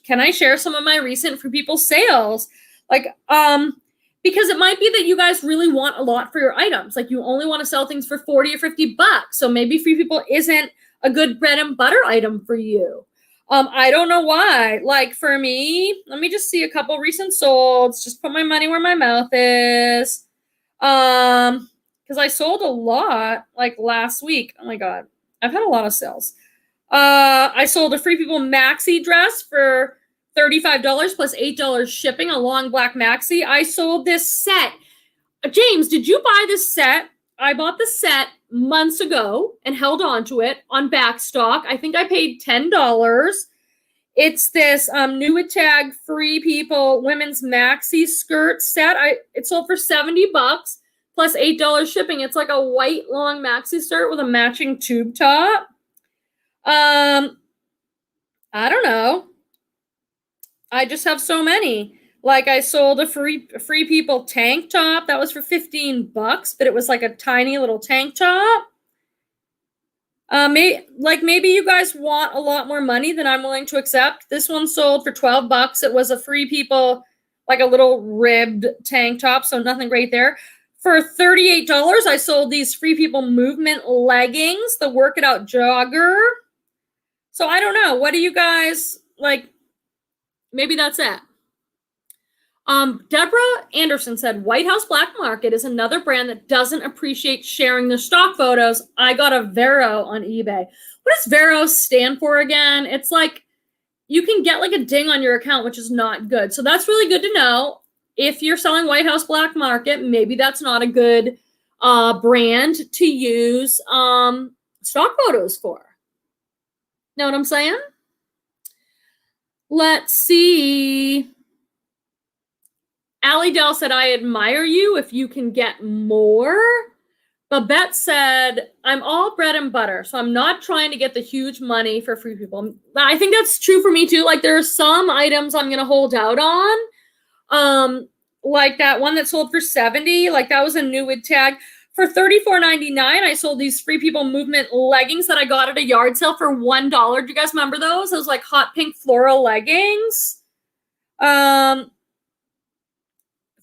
can I share some of my recent Free People sales? Because it might be that you guys really want a lot for your items. Like you only want to sell things for 40 or 50 bucks. So maybe Free People isn't a good bread and butter item for you. I don't know why. Like for me, let me just see a couple recent solds. Just put my money where my mouth is. Because I sold a lot last week. Oh my God. I've had a lot of sales. I sold a Free People maxi dress for $35 plus $8 shipping, a long black maxi. I sold this set. James, did you buy this set? I bought the set months ago and held on to it on Backstock. I think I paid $10. It's this new tag Free People women's maxi skirt set. It sold for $70 plus $8 shipping. It's like a white long maxi skirt with a matching tube top. I don't know. I just have so many. I sold a Free People tank top. That was for $15, but it was like a tiny little tank top. Maybe you guys want a lot more money than I'm willing to accept. This one sold for $12. It was a Free People, a little ribbed tank top, so nothing great there. For $38, I sold these Free People movement leggings, the Work It Out jogger. So I don't know. What do you guys like? Maybe that's it. Deborah Anderson said, White House Black Market is another brand that doesn't appreciate sharing their stock photos. I got a Vero on eBay. What does Vero stand for again? It's you can get a ding on your account, which is not good. So that's really good to know. If you're selling White House Black Market, maybe that's not a good brand to use stock photos for. Know what I'm saying? Let's see. Allie Dell said, I admire you if you can get more. Babette said, I'm all bread and butter, so I'm not trying to get the huge money for free people. I think that's true for me too. Like there are some items I'm going to hold out on. Like that one that sold for $70, like that was a new wig tag. For $34.99, I sold these Free People Movement leggings that I got at a yard sale for $1. Do you guys remember those? Those like hot pink floral leggings.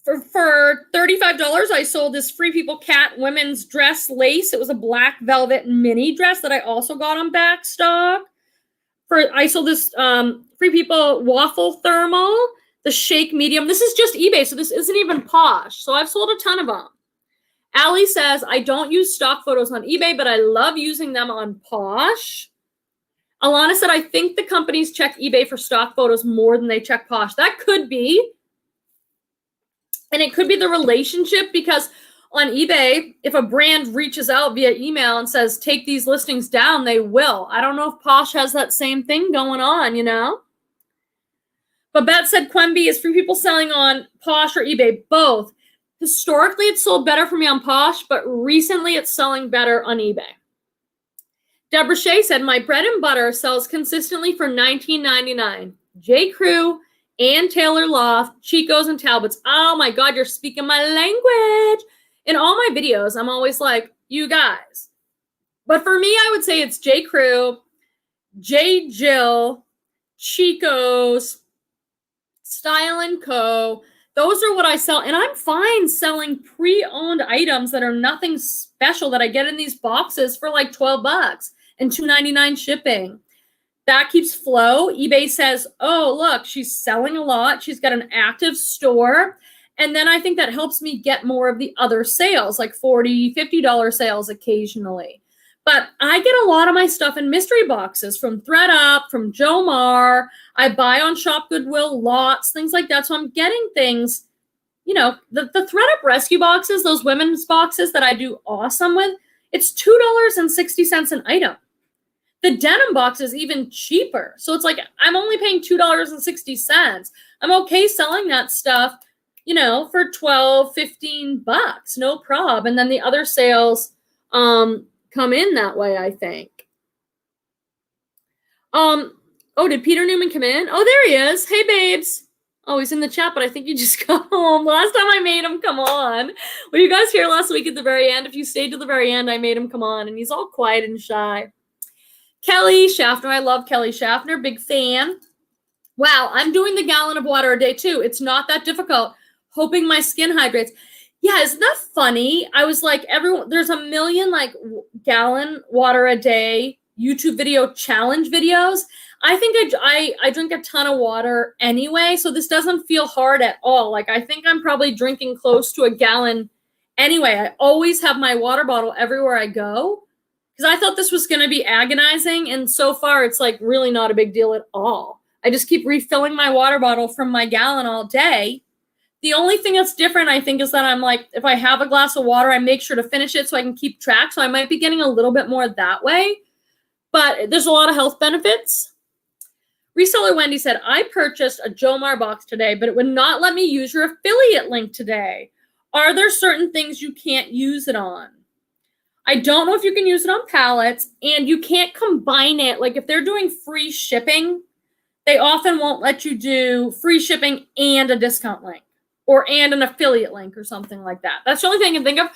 For $35, I sold this Free People Cat women's dress lace. It was a black velvet mini dress that I also got on Backstock. I sold this Free People waffle thermal, the shake medium. This is just eBay, so this isn't even Posh. So I've sold a ton of them. Allie says, I don't use stock photos on eBay, but I love using them on Posh. Alana said, I think the companies check eBay for stock photos more than they check Posh. That could be. And it could be the relationship, because on eBay, if a brand reaches out via email and says, take these listings down, they will. I don't know if Posh has that same thing going on, you know? Babette said, Quemby, is Free People selling on Posh or eBay? Both. Historically, it's sold better for me on Posh, but recently it's selling better on eBay. Deborah Shea said, my bread and butter sells consistently for $19.99. J. Crew, Ann Taylor Loft, Chico's, and Talbot's. Oh my God, you're speaking my language. In all my videos, I'm always like, you guys. But for me, I would say it's J. Crew, J. Jill, Chico's, Style & Co. Those are what I sell. And I'm fine selling pre-owned items that are nothing special that I get in these boxes for like $12 and $2.99 shipping. That keeps flow. eBay says, oh, look, she's selling a lot. She's got an active store. And then I think that helps me get more of the other sales, like $40, $50 sales occasionally. But I get a lot of my stuff in mystery boxes from Thredup, from Jomar. I buy on ShopGoodwill lots, things like that. So I'm getting things, you know, the Thredup rescue boxes, those women's boxes that I do awesome with, it's $2.60 an item. The denim box is even cheaper. So it's like, I'm only paying $2.60. I'm okay selling that stuff, you know, for $12, $15, no prob. And then the other sales come in that way, I think. Oh, did Peter Newman come in? Oh, there he is. Hey, babes. Oh, he's in the chat, but I think you just got home. Last time I made him come on. Were you guys here last week at the very end? If you stayed to the very end, I made him come on, and he's all quiet and shy. Kelly Schaffner. I love Kelly Schaffner. Big fan. Wow, I'm doing the gallon of water a day, too. It's not that difficult. Hoping my skin hydrates. Yeah, isn't that funny? I was like, there's a million like gallon water a day YouTube video challenge videos. I think I drink a ton of water anyway, so this doesn't feel hard at all. Like I think I'm probably drinking close to a gallon anyway. I always have my water bottle everywhere I go because I thought this was going to be agonizing, and so far it's like really not a big deal at all. I just keep refilling my water bottle from my gallon all day. The only thing that's different, I think, is that I'm like, if I have a glass of water, I make sure to finish it so I can keep track. So I might be getting a little bit more that way. But there's a lot of health benefits. Reseller Wendy said, I purchased a Jomar box today, but it would not let me use your affiliate link today. Are there certain things you can't use it on? I don't know if you can use it on pallets, and you can't combine it. Like if they're doing free shipping, they often won't let you do free shipping and a discount link. And an affiliate link or something like that. That's the only thing I can think of.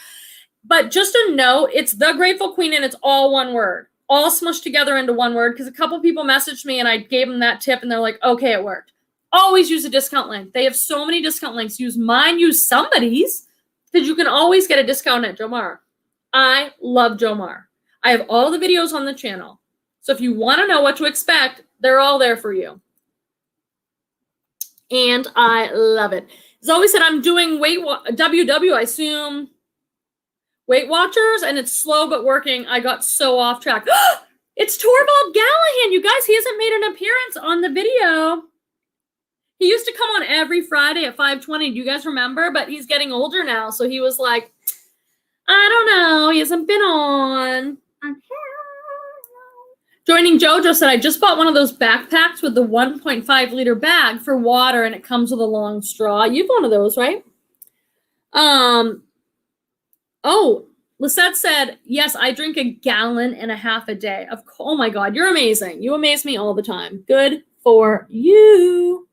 But just a note, it's The Grateful Queen and it's all one word. All smushed together into one word because a couple people messaged me and I gave them that tip and they're like, okay, it worked. Always use a discount link. They have so many discount links. Use mine, use somebody's, because you can always get a discount at Jomar. I love Jomar. I have all the videos on the channel. So if you want to know what to expect, they're all there for you. And I love it. As always said, I'm doing WW, I assume, Weight Watchers, and it's slow but working. I got so off track. It's Torvald Gallahan, you guys. He hasn't made an appearance on the video. He used to come on every Friday at 5:20. Do you guys remember? But he's getting older now, so he was like, I don't know. He hasn't been on. Joining Jojo said, I just bought one of those backpacks with the 1.5 liter bag for water, and it comes with a long straw. You've one of those, right? Oh, Lisette said, yes, I drink 1.5 gallons a day. Oh my God, you're amazing. You amaze me all the time. Good for you.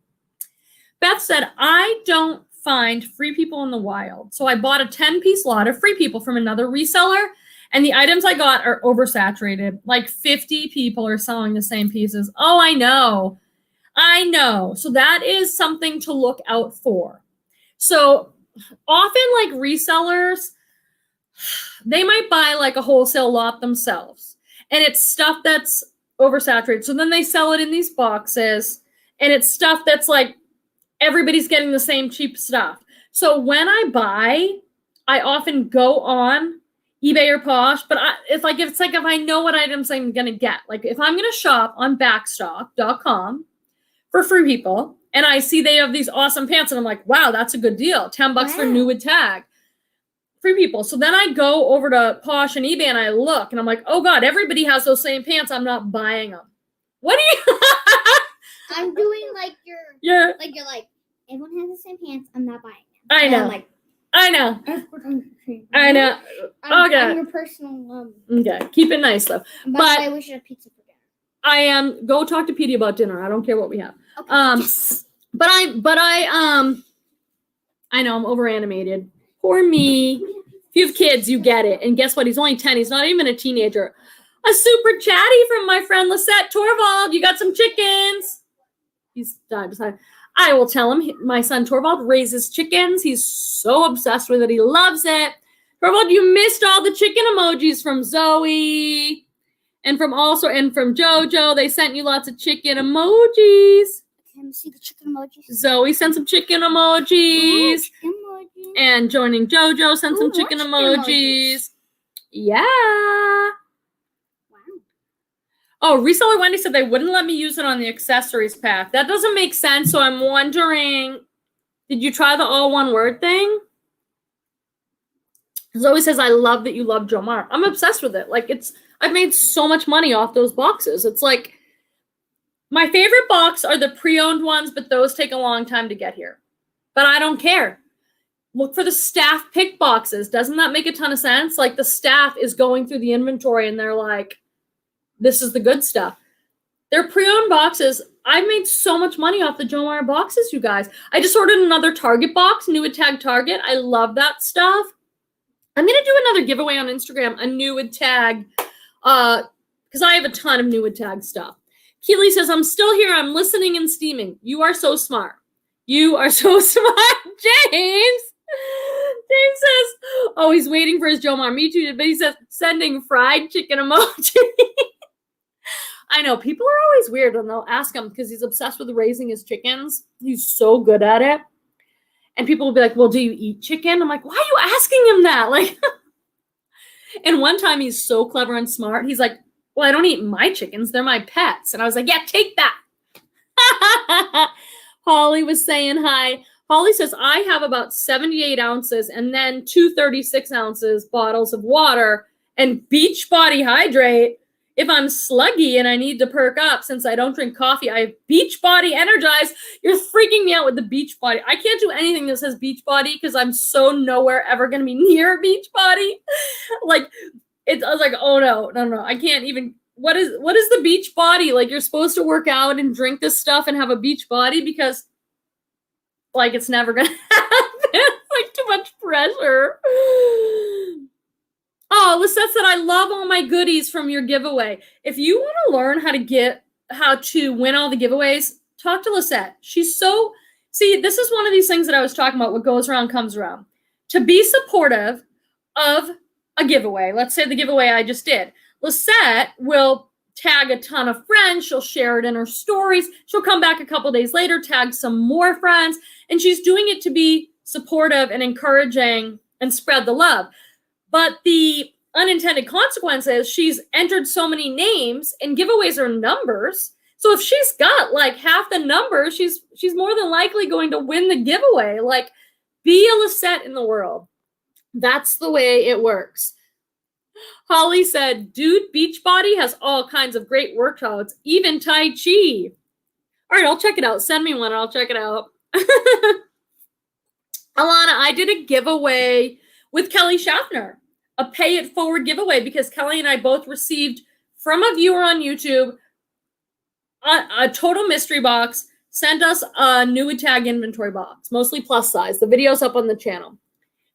Beth said, I don't find free people in the wild. So I bought a 10-piece lot of free people from another reseller, and the items I got are oversaturated. Like 50 people are selling the same pieces. Oh, I know. So that is something to look out for. So often, like resellers, they might buy like a wholesale lot themselves, and it's stuff that's oversaturated. So then they sell it in these boxes, and it's stuff that's like everybody's getting the same cheap stuff. So when I buy, I often go on eBay or Posh, but it's like if I know what items I'm gonna get. Like if I'm gonna shop on Backstock.com for free people, and I see they have these awesome pants, and I'm like, wow, that's a good deal. $10 for new with tag. Free people. So then I go over to Posh and eBay and I look, and I'm like, oh God, everybody has those same pants. I'm not buying them. What do you? I'm doing like you're like everyone has the same pants. I'm not buying them. I know. I know. Okay. I'm your personal Okay. Keep it nice though. But we should have pizza for dinner. I am. Go talk to Petey about dinner. I don't care what we have. Okay. Yes. But I know I'm over animated. Poor me. If you have kids, you get it. And guess what? He's only 10. He's not even a teenager. A super chatty from my friend Lisette Torvald. You got some chickens. He's died beside. I will tell him my son Torvald raises chickens. He's so obsessed with it. He loves it. Torvald, you missed all the chicken emojis from Zoe and from Jojo. They sent you lots of chicken emojis. Can you see the chicken emojis? Zoe sent some chicken emojis. Chicken emojis. And joining Jojo sent some chicken emojis. Yeah. Oh, reseller Wendy said they wouldn't let me use it on the accessories pack. That doesn't make sense. So I'm wondering, did you try the all one word thing? Zoe says, I love that you love Jomar. I'm obsessed with it. Like I've made so much money off those boxes. It's like my favorite box are the pre-owned ones, but those take a long time to get here. But I don't care. Look for the staff pick boxes. Doesn't that make a ton of sense? Like the staff is going through the inventory and they're like, this is the good stuff. They're pre-owned boxes. I've made so much money off the Jomar boxes, you guys. I just ordered another Target box, new with tag Target. I love that stuff. I'm going to do another giveaway on Instagram, a new with tag, because I have a ton of new with tag stuff. Keely says, I'm still here. I'm listening and steaming. You are so smart. You are so smart, James. James says, oh, he's waiting for his Jomar. Me too. But he says, sending fried chicken emoji. I know. People are always weird when they'll ask him because he's obsessed with raising his chickens. He's so good at it. And people will be like, well, do you eat chicken? I'm like, why are you asking him that? Like, and one time he's so clever and smart. He's like, well, I don't eat my chickens. They're my pets. And I was like, yeah, take that. Holly was saying hi. Holly says, I have about 78 ounces and then 236 ounces bottles of water and Beachbody Hydrate. If I'm sluggy and I need to perk up, since I don't drink coffee, I have Beachbody Energize. You're freaking me out with the Beachbody. I can't do anything that says Beachbody because I'm so nowhere ever going to be near Beachbody. I was like, oh no. I can't even. What is the Beachbody? Like you're supposed to work out and drink this stuff and have a Beachbody because like it's never going to happen. Like too much pressure. Oh, Lisette said, I love all my goodies from your giveaway. If you want to learn how to win all the giveaways, talk to Lisette. She's so, see, this is one of these things that I was talking about. What goes around comes around. To be supportive of a giveaway, let's say the giveaway I just did, Lisette will tag a ton of friends. She'll share it in her stories. She'll come back a couple days later, tag some more friends, and she's doing it to be supportive and encouraging and spread the love. But the unintended consequence is she's entered so many names, and giveaways are numbers. So if she's got like half the numbers, she's more than likely going to win the giveaway. Like, be a Lisette in the world. That's the way it works. Holly said, dude, Beachbody has all kinds of great workouts, even Tai Chi. All right, I'll check it out. Send me one and I'll check it out. Alana, I did a giveaway with Kelly Schaffner, a pay it forward giveaway, because Kelly and I both received from a viewer on YouTube a total mystery box, sent us a new tag inventory box, mostly plus size. The video's up on the channel.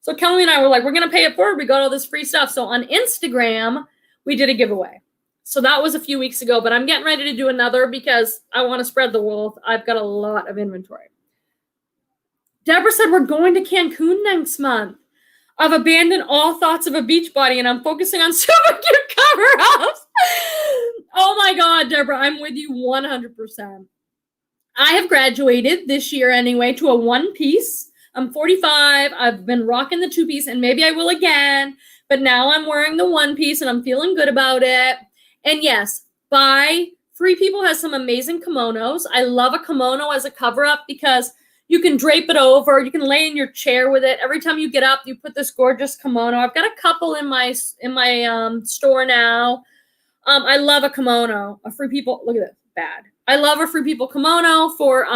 So Kelly and I were like, we're going to pay it forward. We got all this free stuff. So on Instagram, we did a giveaway. So that was a few weeks ago, but I'm getting ready to do another because I want to spread the wealth. I've got a lot of inventory. Deborah said, we're going to Cancun next month. I've abandoned all thoughts of a beach body and I'm focusing on super cute cover-ups. Oh my God, Deborah, I'm with you 100%. I have graduated this year anyway to a one-piece. I'm 45. I've been rocking the two-piece and maybe I will again, but now I'm wearing the one-piece and I'm feeling good about it. And yes, Free People has some amazing kimonos. I love a kimono as a cover-up because you can drape it over. You can lay in your chair with it. Every time you get up, you put this gorgeous kimono. I've got a couple in my store now. I love a kimono. A Free People, look at it, bad. I love a Free People kimono for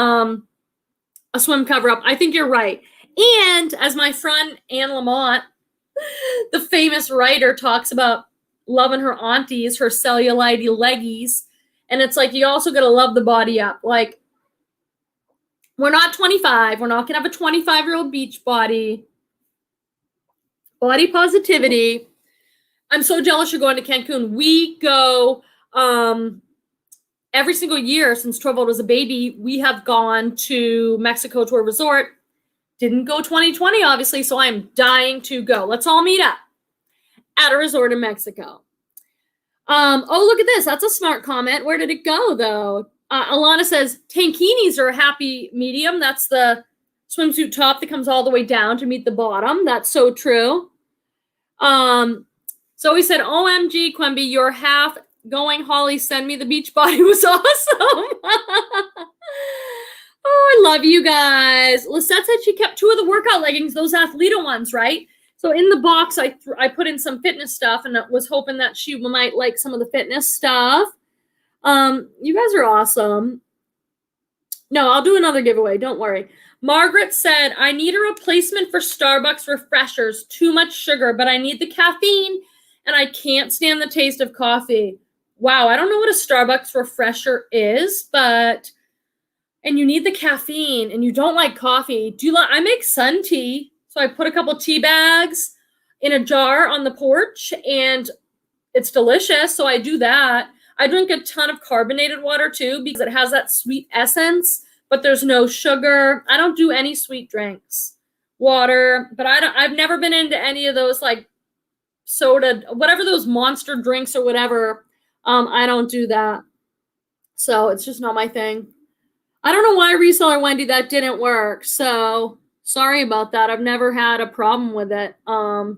a swim cover-up. I think you're right. And as my friend Anne Lamont, the famous writer, talks about loving her aunties, her cellulite leggies. And it's like, you also got to love the body up. Like, we're not 25. We're not going to have a 25-year-old beach body. Body positivity. I'm so jealous you're going to Cancun. We go every single year since Trovold was a baby. We have gone to Mexico to a resort. Didn't go 2020, obviously, so I'm dying to go. Let's all meet up at a resort in Mexico. Oh, look at this. That's a smart comment. Where did it go, though? Alana says, tankinis are a happy medium. That's the swimsuit top that comes all the way down to meet the bottom. That's so true. So he said, OMG, Quemby, you're half going. Holly, send me the beach body. Was awesome. Oh, I love you guys. Lisette said she kept 2 of the workout leggings, those Athleta ones, right? So in the box, I put in some fitness stuff and was hoping that she might like some of the fitness stuff. You guys are awesome. No, I'll do another giveaway. Don't worry. Margaret said, I need a replacement for Starbucks refreshers. Too much sugar, but I need the caffeine and I can't stand the taste of coffee. Wow, I don't know what a Starbucks refresher is, but, and you need the caffeine and you don't like coffee. I make sun tea. So I put a couple tea bags in a jar on the porch and it's delicious. So I do that. I drink a ton of carbonated water too because it has that sweet essence, but there's no sugar. I don't do any sweet drinks. Water, but I've never been into any of those like soda, whatever those monster drinks or whatever. I don't do that. So it's just not my thing. I don't know why, Reseller Wendy, that didn't work. So sorry about that. I've never had a problem with it. All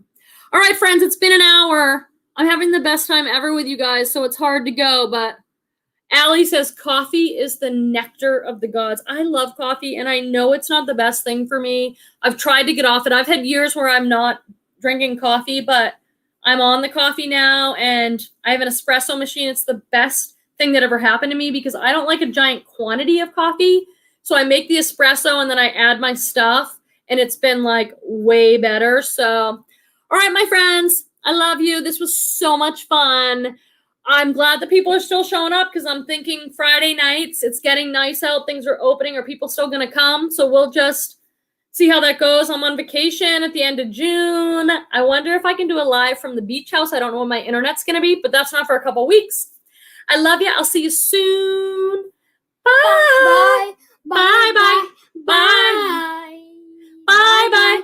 right, friends, it's been an hour. I'm having the best time ever with you guys, so it's hard to go, but Allie says coffee is the nectar of the gods. I love coffee, and I know it's not the best thing for me. I've tried to get off it. I've had years where I'm not drinking coffee, but I'm on the coffee now, and I have an espresso machine. It's the best thing that ever happened to me because I don't like a giant quantity of coffee, so I make the espresso, and then I add my stuff, and it's been, like, way better. So, all right, my friends. I love you. This was so much fun. I'm glad that people are still showing up because I'm thinking Friday nights, it's getting nice out. Things are opening. Are people still going to come? So we'll just see how that goes. I'm on vacation at the end of June. I wonder if I can do a live from the beach house. I don't know when my internet's going to be, but that's not for a couple weeks. I love you. I'll see you soon. Bye. Bye. Bye. Bye. Bye. Bye. Bye. Bye.